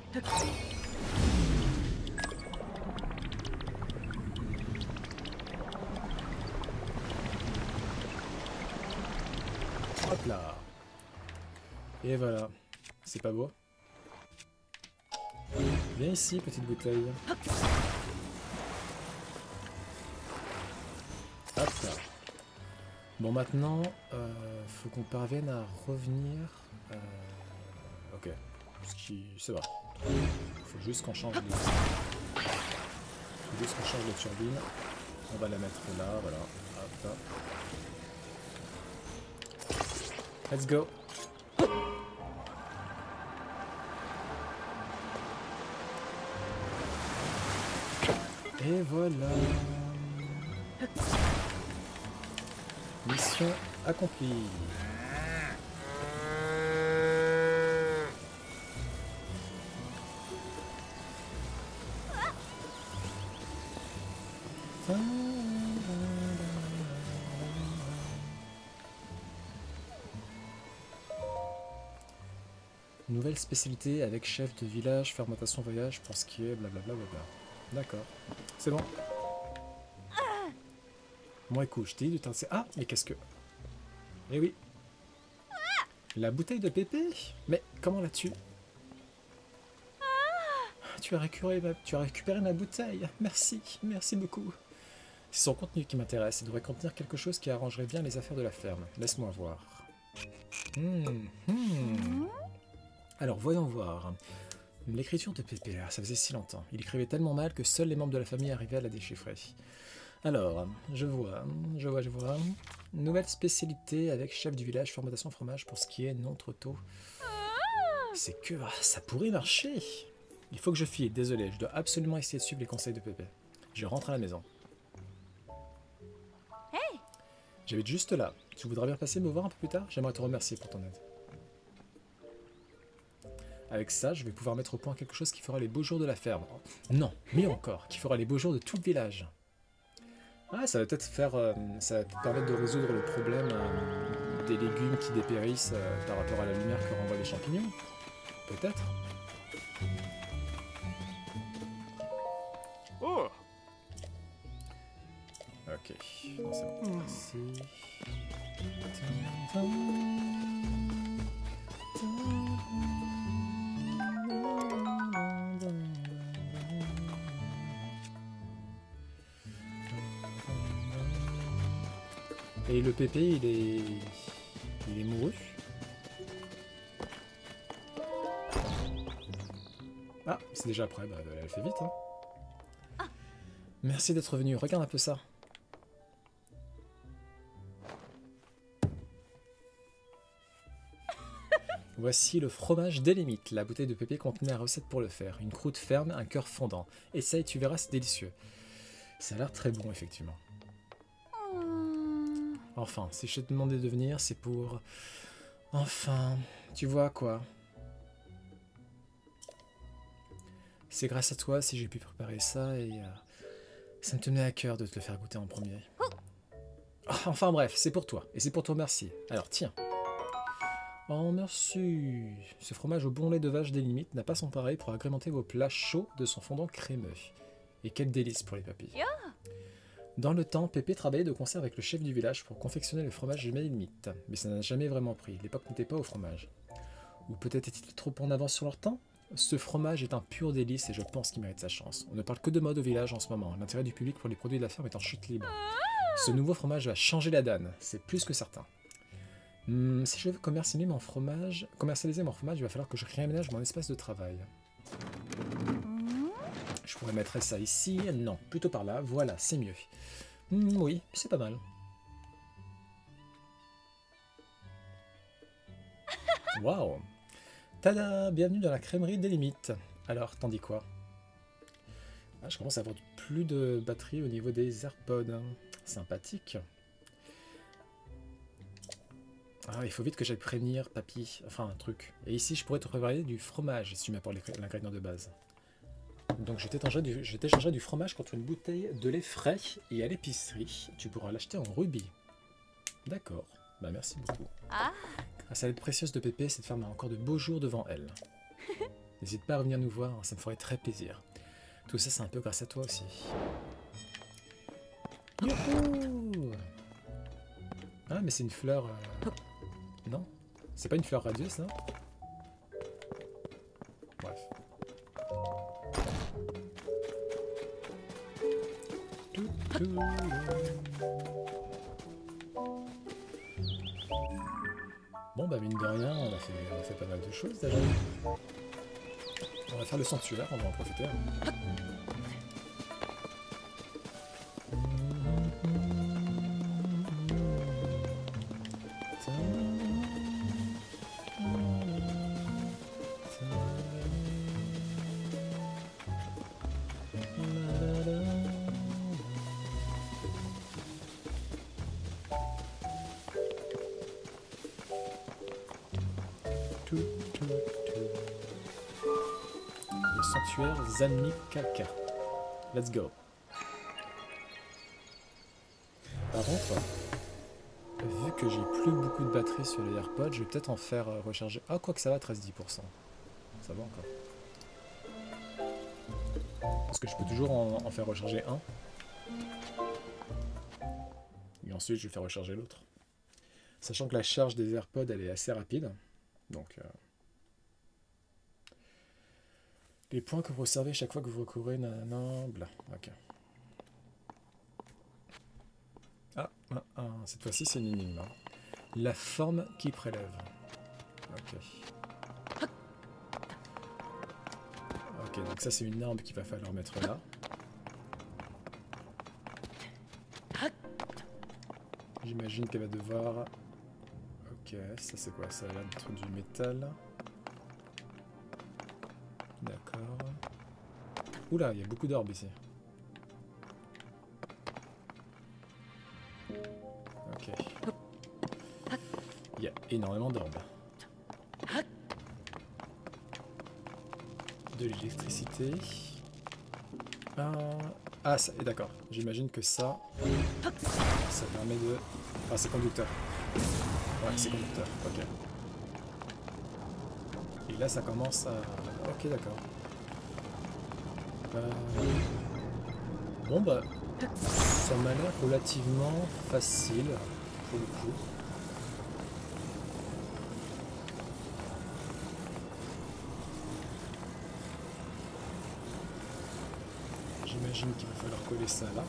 Hop là. Et voilà. C'est pas beau? Viens ici, petite bouteille. Hop là. Bon, maintenant, faut qu'on parvienne à revenir. Ok. Ce qui... C'est vrai. Faut juste qu'on change de... Faut juste qu'on change de turbine. On va la mettre là, voilà. Hop là. Let's go. Et voilà. Mission accomplie. Nouvelle spécialité avec chef de village, fermentation voyage pour ce qui est blablabla. D'accord, c'est bon. Bon, écoute, je t'ai dit de t'intéresser. Ah, mais qu'est-ce que... Eh oui. La bouteille de Pépé? Mais comment l'as-tu? Tu as récupéré ma bouteille. Merci, merci beaucoup. C'est son contenu qui m'intéresse. Il devrait contenir quelque chose qui arrangerait bien les affaires de la ferme. Laisse-moi voir. Alors, voyons voir. L'écriture de Pépé, ça faisait si longtemps. Il écrivait tellement mal que seuls les membres de la famille arrivaient à la déchiffrer. Alors, je vois. Nouvelle spécialité avec chef du village, fermentation fromage pour ce qui est non trop tôt. C'est que ça pourrait marcher. Il faut que je file, désolé, je dois absolument essayer de suivre les conseils de Pépé. Je rentre à la maison. Hey! J'habite juste là. Tu voudrais bien passer me voir un peu plus tard? J'aimerais te remercier pour ton aide. Avec ça, je vais pouvoir mettre au point quelque chose qui fera les beaux jours de la ferme. Non, mieux encore, qui fera les beaux jours de tout le village. Ah, ça va peut-être faire... ça va peut-être permettre de résoudre le problème des légumes qui dépérissent par rapport à la lumière que renvoient les champignons. Peut-être. Oh! Ok, non, c'est bon. Merci. Et le Pépé, il est mouru. Ah, c'est déjà prêt, bah, elle fait vite. Hein. Merci d'être venu, regarde un peu ça. Voici le fromage des limites. La bouteille de Pépé contenait la recette pour le faire. Une croûte ferme, un cœur fondant. Essaye, tu verras, c'est délicieux. Ça a l'air très bon, effectivement. Enfin, si je t'ai demandé de venir, c'est pour... Enfin, tu vois quoi. C'est grâce à toi si j'ai pu préparer ça et ça me tenait à cœur de te le faire goûter en premier. Ah, enfin bref, c'est pour toi, et c'est pour te remercier. Alors tiens. Oh merci. Ce fromage au bon lait de vache des limites n'a pas son pareil pour agrémenter vos plats chauds de son fondant crémeux. Et quel délice pour les papilles. Dans le temps, Pépé travaillait de concert avec le chef du village pour confectionner le fromage des limites. Mais ça n'a jamais vraiment pris, l'époque n'était pas au fromage. Ou peut-être est-il trop en avance sur leur temps? Ce fromage est un pur délice et je pense qu'il mérite sa chance. On ne parle que de mode au village en ce moment. L'intérêt du public pour les produits de la ferme est en chute libre. Ce nouveau fromage va changer la donne, c'est plus que certain. Si je veux commercialiser mon fromage, il va falloir que je réaménage mon espace de travail. Je pourrais mettre ça ici. Non, plutôt par là. Voilà, c'est mieux. Oui, c'est pas mal. Waouh! Tada! Bienvenue dans la crèmerie des limites. Alors, t'en dis quoi? Ah, je commence à avoir plus de batterie au niveau des AirPods. Sympathique. Ah, il faut vite que j'aille prévenir papy. Enfin, un truc. Et ici, je pourrais te préparer du fromage si tu m'apportes l'ingrédient de base. Donc, je t'échangerai du fromage contre une bouteille de lait frais et à l'épicerie, tu pourras l'acheter en rubis. D'accord. Bah, merci beaucoup. Grâce à l'aide précieuse de Pépé, cette ferme a encore de beaux jours devant elle. N'hésite pas à revenir nous voir, ça me ferait très plaisir. Tout ça, c'est un peu grâce à toi aussi. Youhou! Ah, mais c'est une fleur... Non? C'est pas une fleur radieuse, là? Bref. Bon, bah mine de rien, on a fait pas mal de choses déjà. On va faire le sanctuaire, on va en profiter. Le sanctuaire Zanmi-Kaka. Let's go. Par contre, vu que j'ai plus beaucoup de batterie sur les AirPods, je vais peut-être en faire recharger. Ah, quoi que ça va, 13-10%. Ça va encore. Parce que je peux toujours en faire recharger un. Et ensuite, je vais faire recharger l'autre. Sachant que la charge des AirPods, elle est assez rapide. Donc, les points que vous recevez chaque fois que vous recourez, nanana, bla. Ok. Cette fois-ci, c'est une énigme. Hein. La forme qui prélève. Ok. Ok, donc ça, c'est une arme qu'il va falloir mettre là. J'imagine qu'elle va devoir... Ok, ça c'est quoi? Ça va être du métal. D'accord. Oula, il y a beaucoup d'orbes ici. Ok. Il y a énormément d'orbes. De l'électricité. Ah, d'accord. J'imagine que ça permet de... Ah, c'est conducteur. Ouais, c'est conducteur, ok. Et là, ça commence à... Ok, d'accord. Bon, bah... Ça m'a l'air relativement facile, pour le coup. J'imagine qu'il va falloir coller ça là.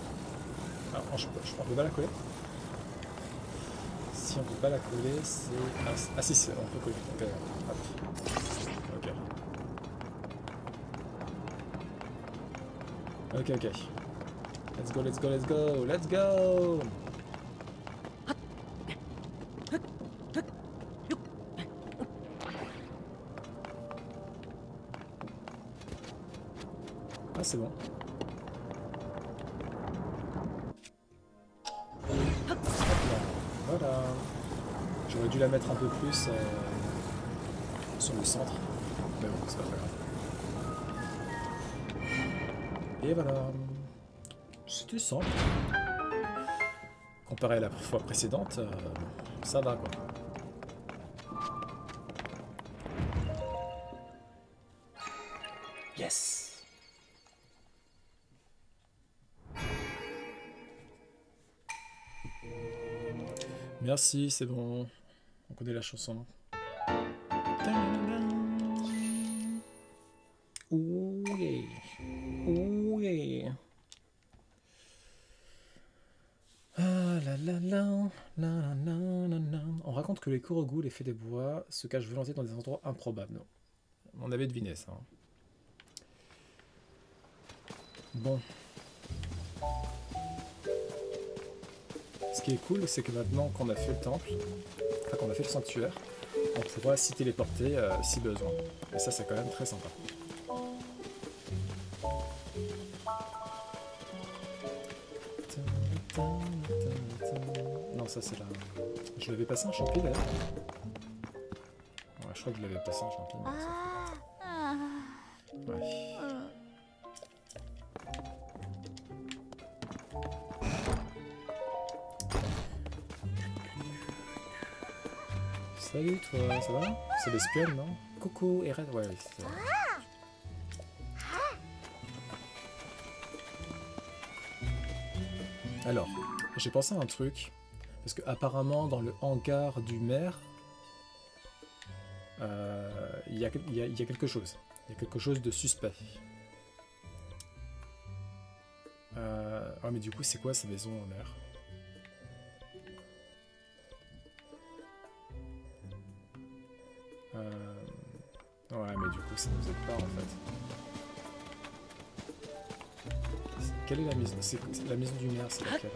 Alors, on peut pas la coller? Si on peut pas la coller, c'est... Ah si, on peut coller. Ok, hop. Ok. Ok. Let's go, let's go, let's go, let's go! Ah, c'est bon. Voilà. J'aurais dû la mettre un peu plus sur le centre. Mais bon, c'est pas grave. Et voilà. C'était simple. comparé à la fois précédente, ça va quoi. Yes. Merci, c'est bon. On connaît la chanson. Ouh yeah. Ouh yeah. Ah la la la, la la la la la. On raconte que les Kurogu, les fées des bois, se cachent volontiers dans des endroits improbables. On avait deviné ça. Hein. Bon. Ce qui est cool, c'est que maintenant qu'on a fait le temple, enfin qu'on a fait le sanctuaire, on pourra s'y téléporter si besoin. Et ça, c'est quand même très sympa. Non, ça c'est là. Je l'avais passé un champi d'ailleurs. Ouais, je crois que je l'avais passé un champi. Ouais. Salut toi, ça va? C'est l'espionne, non? Coucou, Eren, ouais, c'est ça. Alors, j'ai pensé à un truc, parce que apparemment dans le hangar du maire, il y a quelque chose. Il y a quelque chose de suspect. Ah mais du coup c'est quoi sa maison au maire? Ouais mais du coup ça nous aide pas en fait. Quelle est la maison? C'est la maison du maire, c'est laquelle?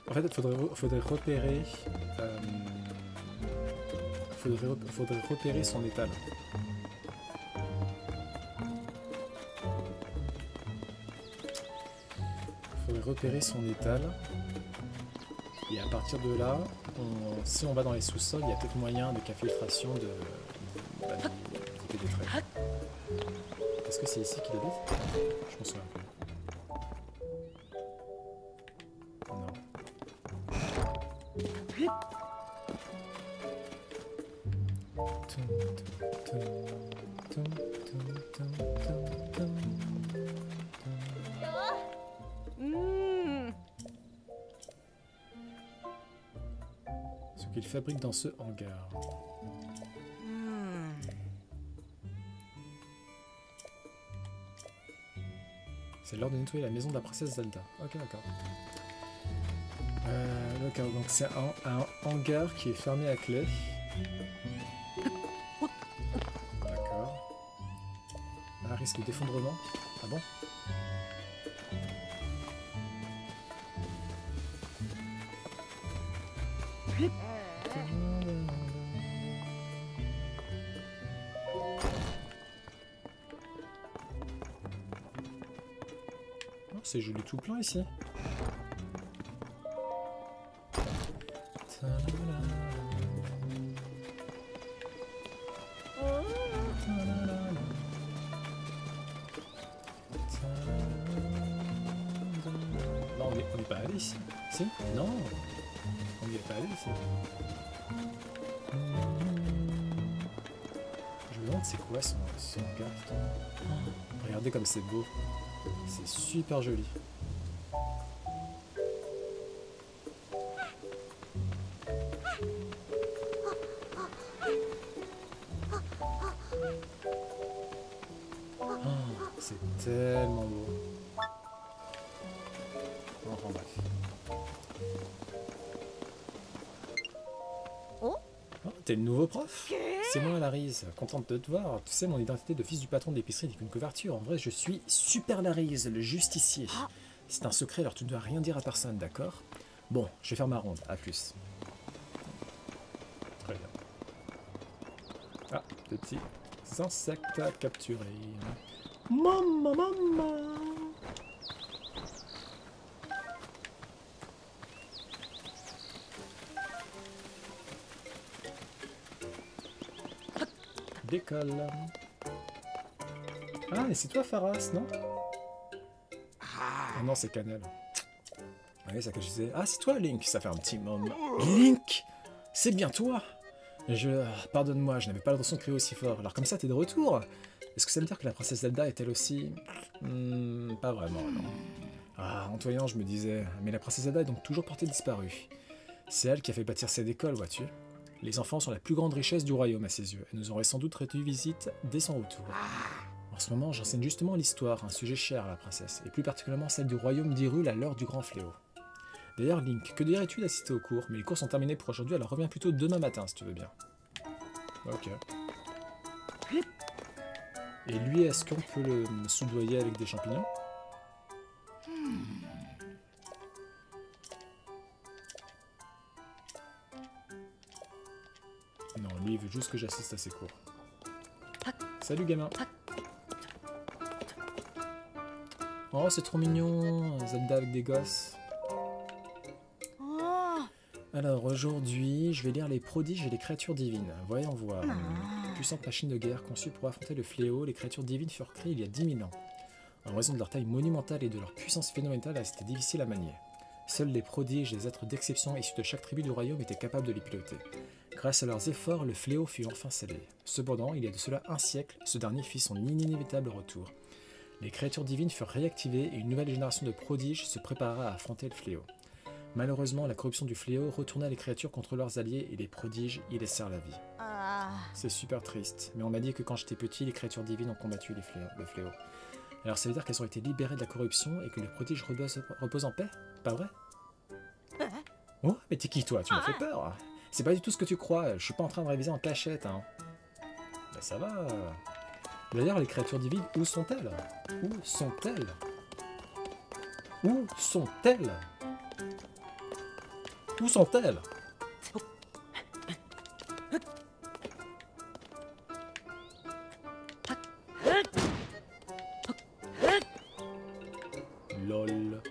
En fait, il faudrait repérer... faudrait repérer son étal. Faudrait repérer son étal. Et à partir de là, si on va dans les sous-sols, il y a peut-être moyen avec infiltration de pénétrer. Est-ce que c'est ici qu'il habite? Je m'en souviens plus. Non. Ce qu'il fabrique dans ce hangar. C'est l'heure de nettoyer la maison de la princesse Zelda. Ok, d'accord. D'accord, donc c'est un hangar qui est fermé à clé. D'accord. Un risque d'effondrement. Ah bon? Oh, c'est joli tout plein ici. Non, on n'est pas allé ici. Si? Non, on n'y est pas allé ici. Je me demande c'est quoi son hangar. Regardez comme c'est beau. C'est super joli. C'est tellement beau. Enfin bref. Oh, t'es le nouveau prof? C'est moi, Larise. Contente de te voir. Tu sais, mon identité de fils du patron de l'épicerie n'est qu'une couverture. En vrai, je suis Super Larise, le justicier. C'est un secret, alors tu ne dois rien dire à personne, d'accord? Bon, je vais faire ma ronde. À plus. Très bien. Ah, petits insectes à capturer. Maman, maman. Décolle. Ah, mais c'est toi, Pharas, non? Ah non, c'est Cannelle. Oui, ça que je disais. Ah, c'est toi, Link. Ça fait un petit moment. Link, c'est bien toi. Pardonne-moi, je n'avais pas l'intention de crier aussi fort. Alors comme ça, t'es de retour. Est-ce que ça veut dire que la princesse Zelda est elle aussi... pas vraiment, non. Ah, en voyant, je me disais... Mais la princesse Zelda est donc toujours portée disparue. C'est elle qui a fait bâtir cette école, vois-tu. Les enfants sont la plus grande richesse du royaume à ses yeux. Elle nous aurait sans doute rendu visite dès son retour. En ce moment, j'enseigne justement l'histoire, un sujet cher à la princesse, et plus particulièrement celle du royaume d'Hyrule à l'heure du grand fléau. D'ailleurs, Link, que dirais-tu d'assister aux cours? Mais les cours sont terminés pour aujourd'hui, alors reviens plutôt demain matin, si tu veux bien. Ok. Et lui, est-ce qu'on peut le soudoyer avec des champignons? Non, lui, il veut juste que j'assiste à ses cours. Salut, gamin. Oh, c'est trop mignon, Zelda avec des gosses. Alors, aujourd'hui, je vais lire les prodiges et les créatures divines. Voyons voir. Une puissante machine de guerre conçue pour affronter le fléau, les créatures divines furent créées il y a 10 000 ans. En raison de leur taille monumentale et de leur puissance phénoménale, elles étaient difficiles à manier. Seuls les prodiges et les êtres d'exception issus de chaque tribu du royaume étaient capables de les piloter. Grâce à leurs efforts, le fléau fut enfin scellé. Cependant, il y a de cela un siècle, ce dernier fit son inévitable retour. Les créatures divines furent réactivées et une nouvelle génération de prodiges se prépara à affronter le fléau. Malheureusement, la corruption du fléau retourna les créatures contre leurs alliés et les prodiges y laissèrent la vie. C'est super triste, mais on m'a dit que quand j'étais petit, les créatures divines ont combattu le fléau. Alors ça veut dire qu'elles ont été libérées de la corruption et que les prodiges reposent en paix? Pas vrai? Oh, mais t'es qui toi? Tu me fais peur. C'est pas du tout ce que tu crois, je suis pas en train de réviser en cachette, hein. Ben ça va. D'ailleurs, les créatures divines, où sont-elles? Où sont-elles? Où sont-elles? Où sont-elles? LOL.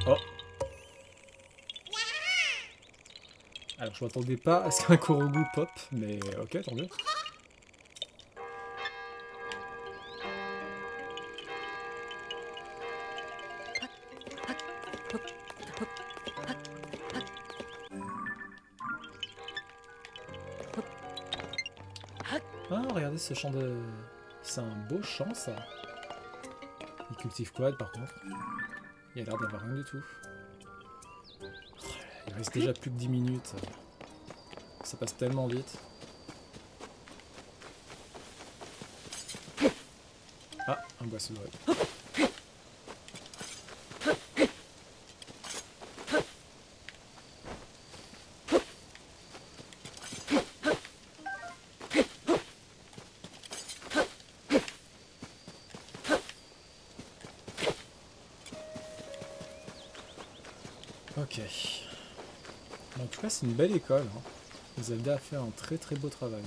Oh. Alors je m'attendais pas à ce qu'un Korogu pop, mais ok, tant mieux. Ah, regardez ce champ de... C'est un beau champ, ça. Il cultive quoi, par contre? Il a l'air d'avoir rien du tout. Il reste déjà plus que 10 minutes. Ça passe tellement vite. Ah, un boisseau d'oreille. Ok. En tout cas, c'est une belle école. Hein. Zelda a fait un très très beau travail.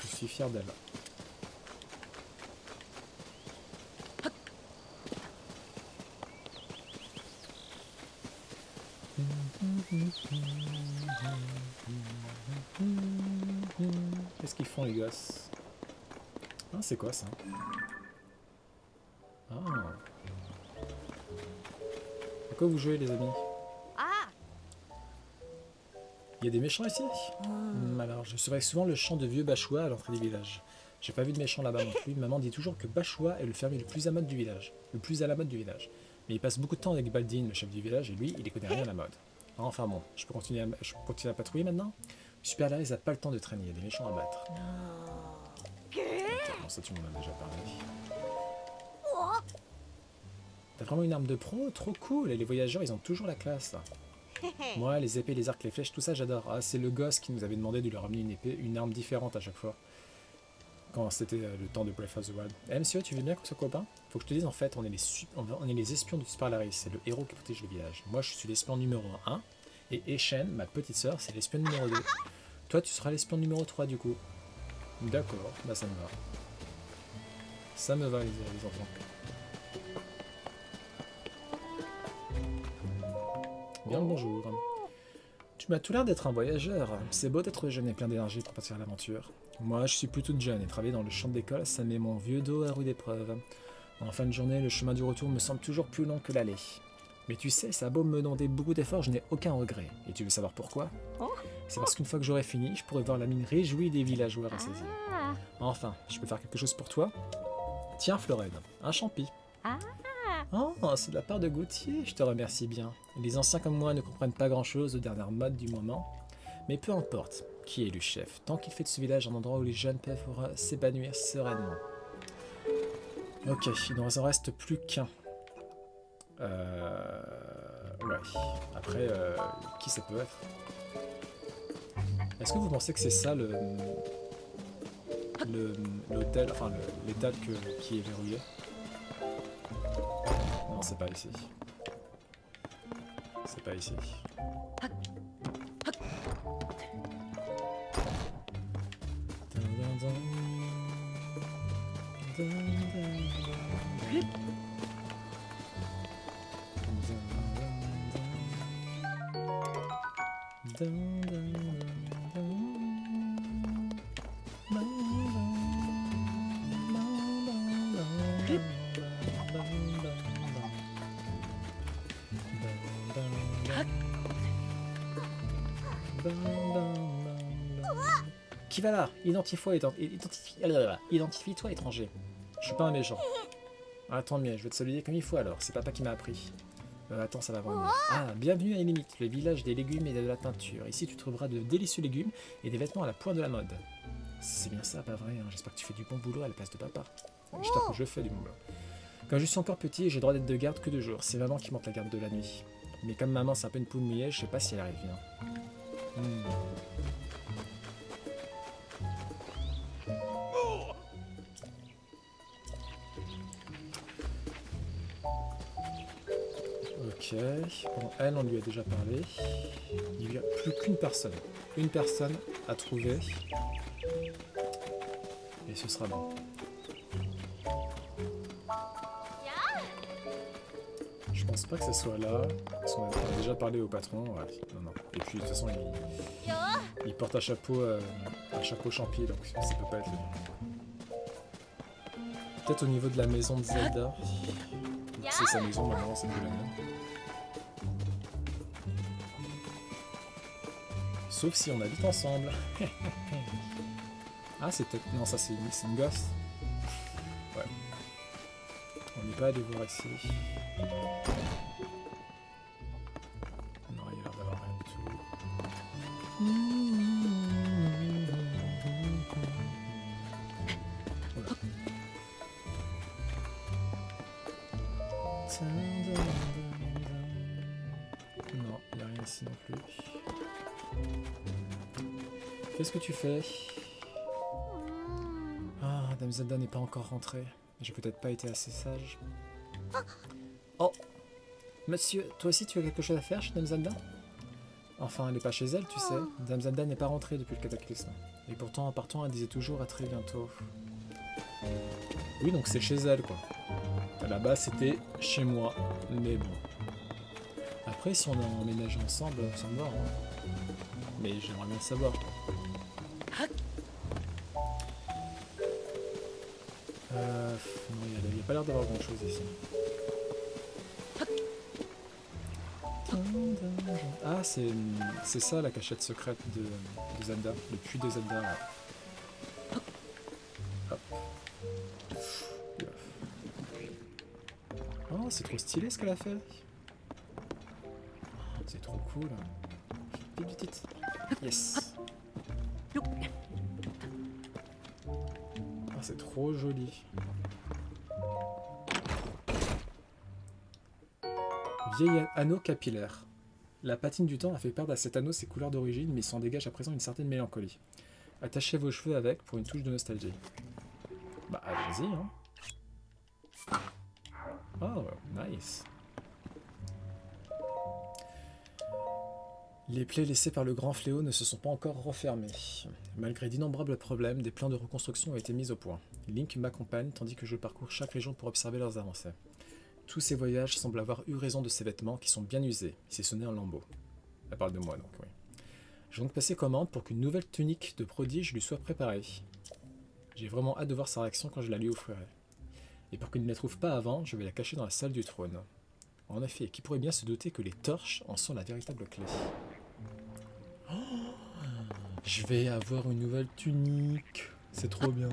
Je suis fier d'elle. Qu'est-ce qu'ils font les gosses? Ah, c'est quoi ça? Ah. À quoi vous jouez les amis? Il y a des méchants ici? Alors, je surveille souvent le champ de vieux Bachois à l'entrée du village. J'ai pas vu de méchants là-bas non plus. Maman dit toujours que Bachois est le fermier le plus à mode du village. Le plus à la mode du village. Mais il passe beaucoup de temps avec Baldine, le chef du village, et lui, il ne connaît rien à la mode. Enfin bon, je peux continuer à patrouiller maintenant? Super Larry n'a pas le temps de traîner, il y a des méchants à battre. Okay, bon, ça tu m'en as déjà parlé. T'as vraiment une arme de pro? Trop cool! Et les voyageurs, ils ont toujours la classe, là. Moi, les épées, les arcs, les flèches, tout ça, j'adore. Ah, c'est le gosse qui nous avait demandé de lui ramener une épée, une arme différente à chaque fois. Quand c'était le temps de Breath of the Wild. Eh, monsieur, tu veux bien qu'on soit copains? Faut que je te dise, en fait, on est les espions de Super Larry. C'est le héros qui protège le village. Moi, je suis l'espion numéro 1. Et Eshen, ma petite sœur, c'est l'espion numéro 2. Toi, tu seras l'espion numéro 3, du coup. D'accord, bah ça me va. Ça me va, les enfants. Bien le bonjour. Tu m'as tout l'air d'être un voyageur. C'est beau d'être jeune et plein d'énergie pour partir à l'aventure. Moi, je suis plutôt jeune et travailler dans le champ d'école, ça met mon vieux dos à rude épreuve. En fin de journée, le chemin du retour me semble toujours plus long que l'aller. Mais tu sais, ça a beau me demander beaucoup d'efforts, je n'ai aucun regret. Et tu veux savoir pourquoi? C'est parce qu'une fois que j'aurai fini, je pourrai voir la mine réjouie des villageois rassasiés. Enfin, je peux faire quelque chose pour toi? Tiens, Florène, un champi. Oh, c'est de la part de Gauthier, je te remercie bien. Les anciens comme moi ne comprennent pas grand-chose aux dernières modes du moment. Mais peu importe, qui est le chef, tant qu'il fait de ce village un endroit où les jeunes peuvent s'épanouir sereinement. Ok, il ne en reste plus qu'un. Ouais. Après, qui ça peut être? Est-ce que vous pensez que c'est ça l'hôtel, enfin l'étal qui est verrouillé? Non, c'est pas ici. C'est pas ici. Qui va là? Identifie-toi, étranger. Je suis pas un méchant. Ah, tant mieux, je vais te saluer comme il faut alors. C'est papa qui m'a appris. Attends, ça va vraiment mieux. Ah, bienvenue à Illimite, le village des légumes et de la peinture. Ici, tu trouveras de délicieux légumes et des vêtements à la pointe de la mode. C'est bien ça, pas vrai, hein. J'espère que tu fais du bon boulot à la place de papa. J'espère que je fais du boulot. Quand je suis encore petit, j'ai le droit d'être de garde que 2 jours. C'est maman qui monte la garde de la nuit. Mais comme maman, c'est un peu une poule mouillée, je sais pas si elle arrive bien. Ok, bon, elle, on lui a déjà parlé. Il n'y a plus qu'une personne. Une personne à trouver. Et ce sera bon. Je pense pas que ce soit là. Parce qu'on a déjà parlé au patron. Ouais, non. Et puis de toute façon, il porte un chapeau champi, donc ça peut pas être lui. Peut-être au niveau de la maison de Zelda. C'est sa maison maintenant, c'est plus la mienne. Sauf si on habite ensemble. Ah, c'est peut-être... Non, ça c'est une gosse. Ouais. On n'est pas allé voir ici. Non, il y a l'air d'avoir rien du tout. Voilà. Non, il n'y a rien ici non plus. Qu'est-ce que tu fais? Ah, Dame Zelda n'est pas encore rentrée. J'ai peut-être pas été assez sage. Oh! Monsieur, toi aussi tu as quelque chose à faire chez Dame Zelda? Enfin, elle n'est pas chez elle, tu sais. Dame Zelda n'est pas rentrée depuis le cataclysme. Et pourtant, en partant, elle disait toujours à très bientôt. Oui, donc c'est chez elle, quoi. À la base, c'était chez moi. Mais bon. Après, si on a emménagé ensemble, ça me va. Hein. Mais j'aimerais bien le savoir. Non, il n'y a pas l'air d'avoir grand chose ici. Ah, c'est ça la cachette secrète de Zelda, le puits de Zelda. Hop. Oh, c'est trop stylé ce qu'elle a fait. C'est trop cool. Vite. Yes. Ah, c'est trop joli. Vieil anneau capillaire. La patine du temps a fait perdre à cet anneau ses couleurs d'origine, mais il s'en dégage à présent une certaine mélancolie. Attachez vos cheveux avec pour une touche de nostalgie. Bah, allez-y, hein. Oh, nice. Les plaies laissées par le grand fléau ne se sont pas encore refermées. Malgré d'innombrables problèmes, des plans de reconstruction ont été mis au point. Link m'accompagne tandis que je parcours chaque région pour observer leurs avancées. Tous ces voyages semblent avoir eu raison de ces vêtements qui sont bien usés, si ce n'est en lambeaux. Elle parle de moi donc, oui. J'ai donc passé commande pour qu'une nouvelle tunique de prodige lui soit préparée. J'ai vraiment hâte de voir sa réaction quand je la lui offrirai. Et pour qu'il ne la trouve pas avant, je vais la cacher dans la salle du trône. En effet, qui pourrait bien se douter que les torches en sont la véritable clé. Oh, je vais avoir une nouvelle tunique. C'est trop bien.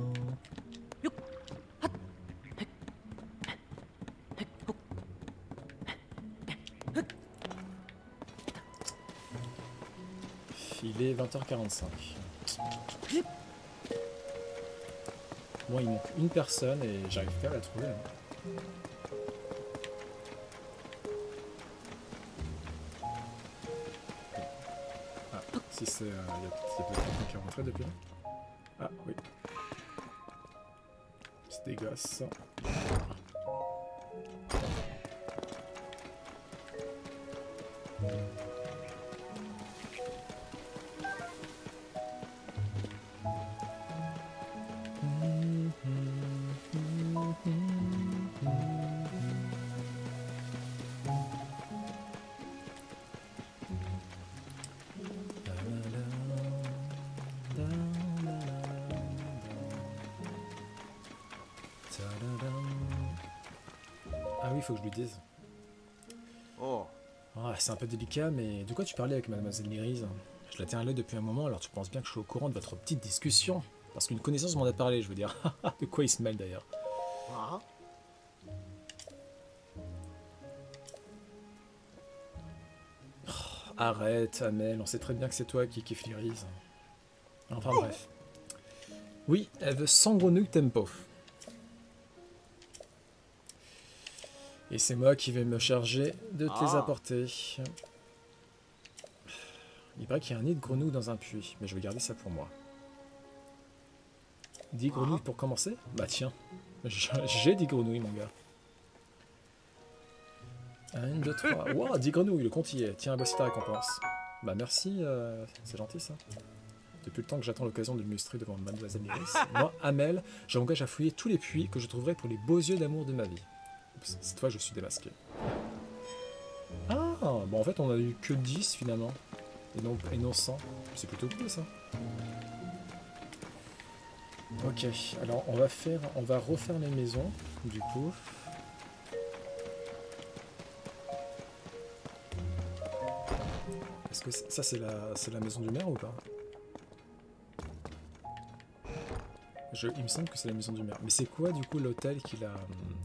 Il est 20h45. Moi, il manque une personne et j'arrive pas à la trouver. Là. Ah, si c'est... Il y a peut-être quelqu'un qui est rentré depuis là. Ah, oui. C'est des gosses. Ah oui, il faut que je lui dise. Oh. Ah, c'est un peu délicat, mais de quoi tu parlais avec mademoiselle Lyrise? Je la tiens à l'œil depuis un moment, alors tu penses bien que je suis au courant de votre petite discussion. Parce qu'une connaissance m'en a parlé, je veux dire. De quoi il se mêle d'ailleurs? Ah. Arrête, Amel, on sait très bien que c'est toi qui kiffe Lyrise. Enfin bref. Oui, elle veut 100 grenouilles tempo. Et c'est moi qui vais me charger de te les apporter. Il paraît qu'il y a un nid de grenouilles dans un puits, mais je vais garder ça pour moi. 10 grenouilles pour commencer? Bah tiens, j'ai 10 grenouilles mon gars. 1, 2, 3. Wow, 10 grenouilles, le compte y est. Tiens, voici ta récompense. Bah merci, c'est gentil ça. Depuis le temps que j'attends l'occasion de m'illustrer devant mademoiselle Iris, moi, Amel, j'engage à fouiller tous les puits que je trouverai pour les beaux yeux d'amour de ma vie. Oups, cette fois je suis démasqué. Ah, bon en fait on a eu que 10 finalement. Et non 100. C'est plutôt cool ça. Ok, alors on va refaire les maisons, du coup. Est-ce que ça c'est la maison du maire ou pas? Il me semble que c'est la maison du maire. Mais c'est quoi du coup l'hôtel qu'il a...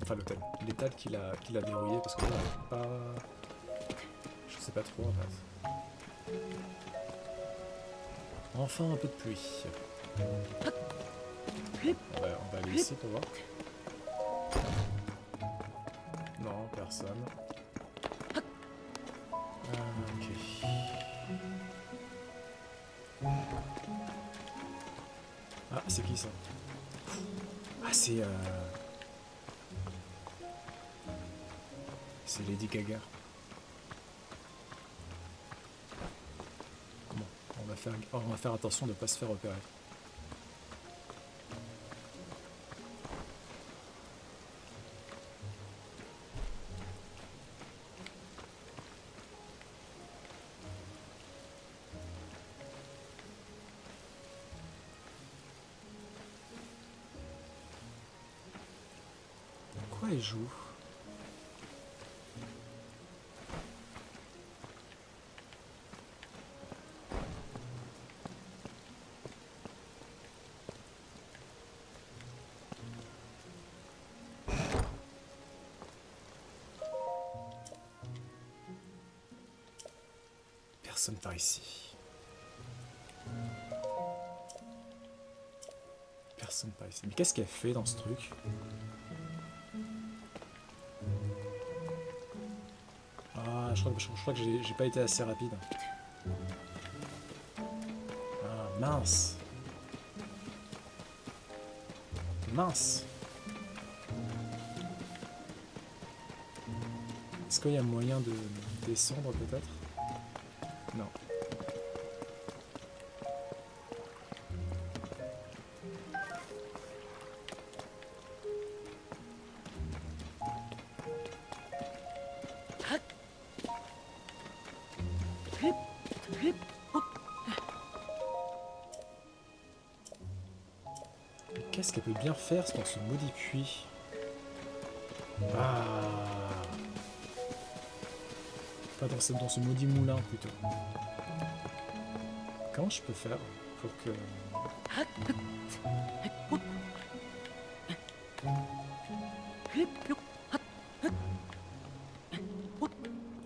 Enfin l'hôtel, l'étal qu'il a verrouillé? Parce que là, pas... Je sais pas trop en fait. Enfin un peu de pluie. On va aller ici pour voir. Non, personne. Ok. Ah, c'est qui ça? Ah, c'est Lady Gaga. Bon, on va faire attention de ne pas se faire repérer. Quoi il joue? Personne par ici. Personne par ici. Mais qu'est-ce qu'elle fait dans ce truc? Ah, je crois que j'ai pas été assez rapide. Ah, mince. Mince. Est-ce qu'il y a moyen de descendre peut-être? Non. Qu'est-ce qu'elle peut bien faire dans ce maudit puits? Ah. Pas dans ce maudit moulin plutôt. Comment je peux faire pour que...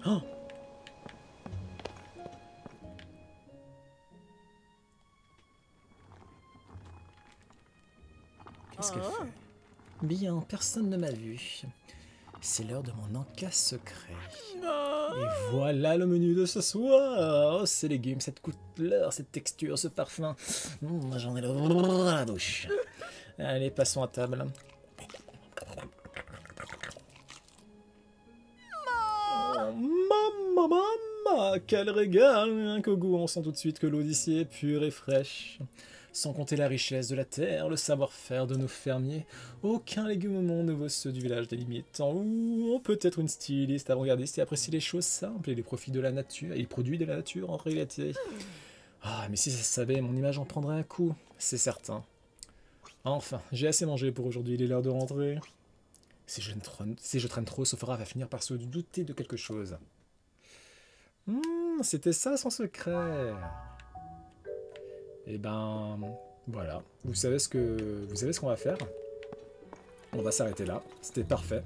Oh! Qu'est-ce qu'elle fait? Bien, personne ne m'a vu. C'est l'heure de mon encas secret. Et voilà le menu de ce soir. Oh, ces légumes, cette couleur, cette texture, ce parfum. J'en ai dans la bouche. Allez, passons à table. Oh, maman, quel régal! Rien qu'au goût, on sent tout de suite que l'eau d'ici est pure et fraîche. Sans compter la richesse de la terre, le savoir-faire de nos fermiers, aucun légume au monde ne vaut ceux du village des limites. On peut être une styliste avant-gardiste et apprécier les choses simples et les profits de la nature, et les produits de la nature en réalité. Ah, mais si ça se savait, mon image en prendrait un coup, c'est certain. Enfin, j'ai assez mangé pour aujourd'hui, il est l'heure de rentrer. Si je traîne trop, Sophora va finir par se douter de quelque chose. C'était ça son secret. Et ben voilà, vous savez ce qu'on va faire. On va s'arrêter là, c'était parfait.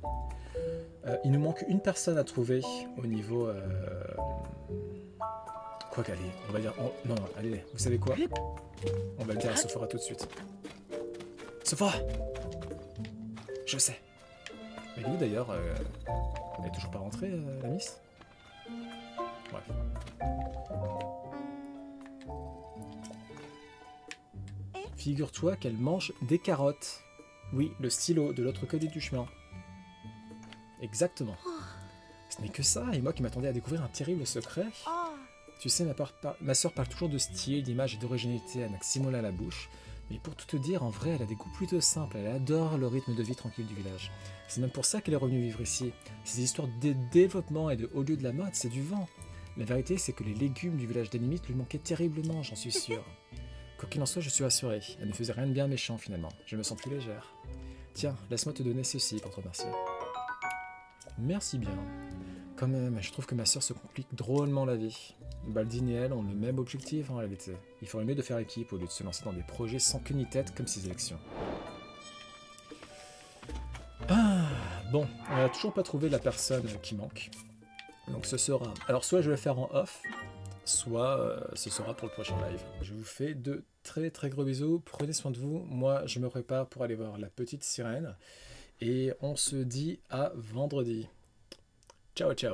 Il nous manque une personne à trouver au niveau... Quoi qu'allez, on va dire... Non, allez, vous savez quoi? On va le dire à Sophora tout de suite. Sophora! Je sais. Elle est où d'ailleurs? Elle est toujours pas rentrée, la miss? Bref. Figure-toi qu'elle mange des carottes. Oui, le stylo de l'autre côté du chemin. Exactement. Ce n'est que ça, et moi qui m'attendais à découvrir un terrible secret. Tu sais, ma soeur parle toujours de style, d'image et d'originalité à Maximola à la bouche. Mais pour tout te dire, en vrai, elle a des goûts plutôt simples. Elle adore le rythme de vie tranquille du village. C'est même pour ça qu'elle est revenue vivre ici. Ces histoires de développement et de haut lieu de la mode, c'est du vent. La vérité, c'est que les légumes du village des limites lui manquaient terriblement, j'en suis sûr. Quoi qu'il en soit, je suis rassuré. Elle ne faisait rien de bien méchant finalement. Je me sens plus légère. Tiens, laisse-moi te donner ceci pour te remercier. Merci bien. Quand même, je trouve que ma sœur se complique drôlement la vie. Baldine et elle ont le même objectif en réalité. Il faudrait mieux de faire équipe au lieu de se lancer dans des projets sans queue ni tête comme ces élections. Ah, bon, on n'a toujours pas trouvé la personne qui manque. Donc ce sera... Alors soit je vais le faire en off, soit ce sera pour le prochain live. Je vous fais de très très gros bisous, prenez soin de vous. Moi je me prépare pour aller voir la petite sirène. Et on se dit à vendredi. Ciao ciao.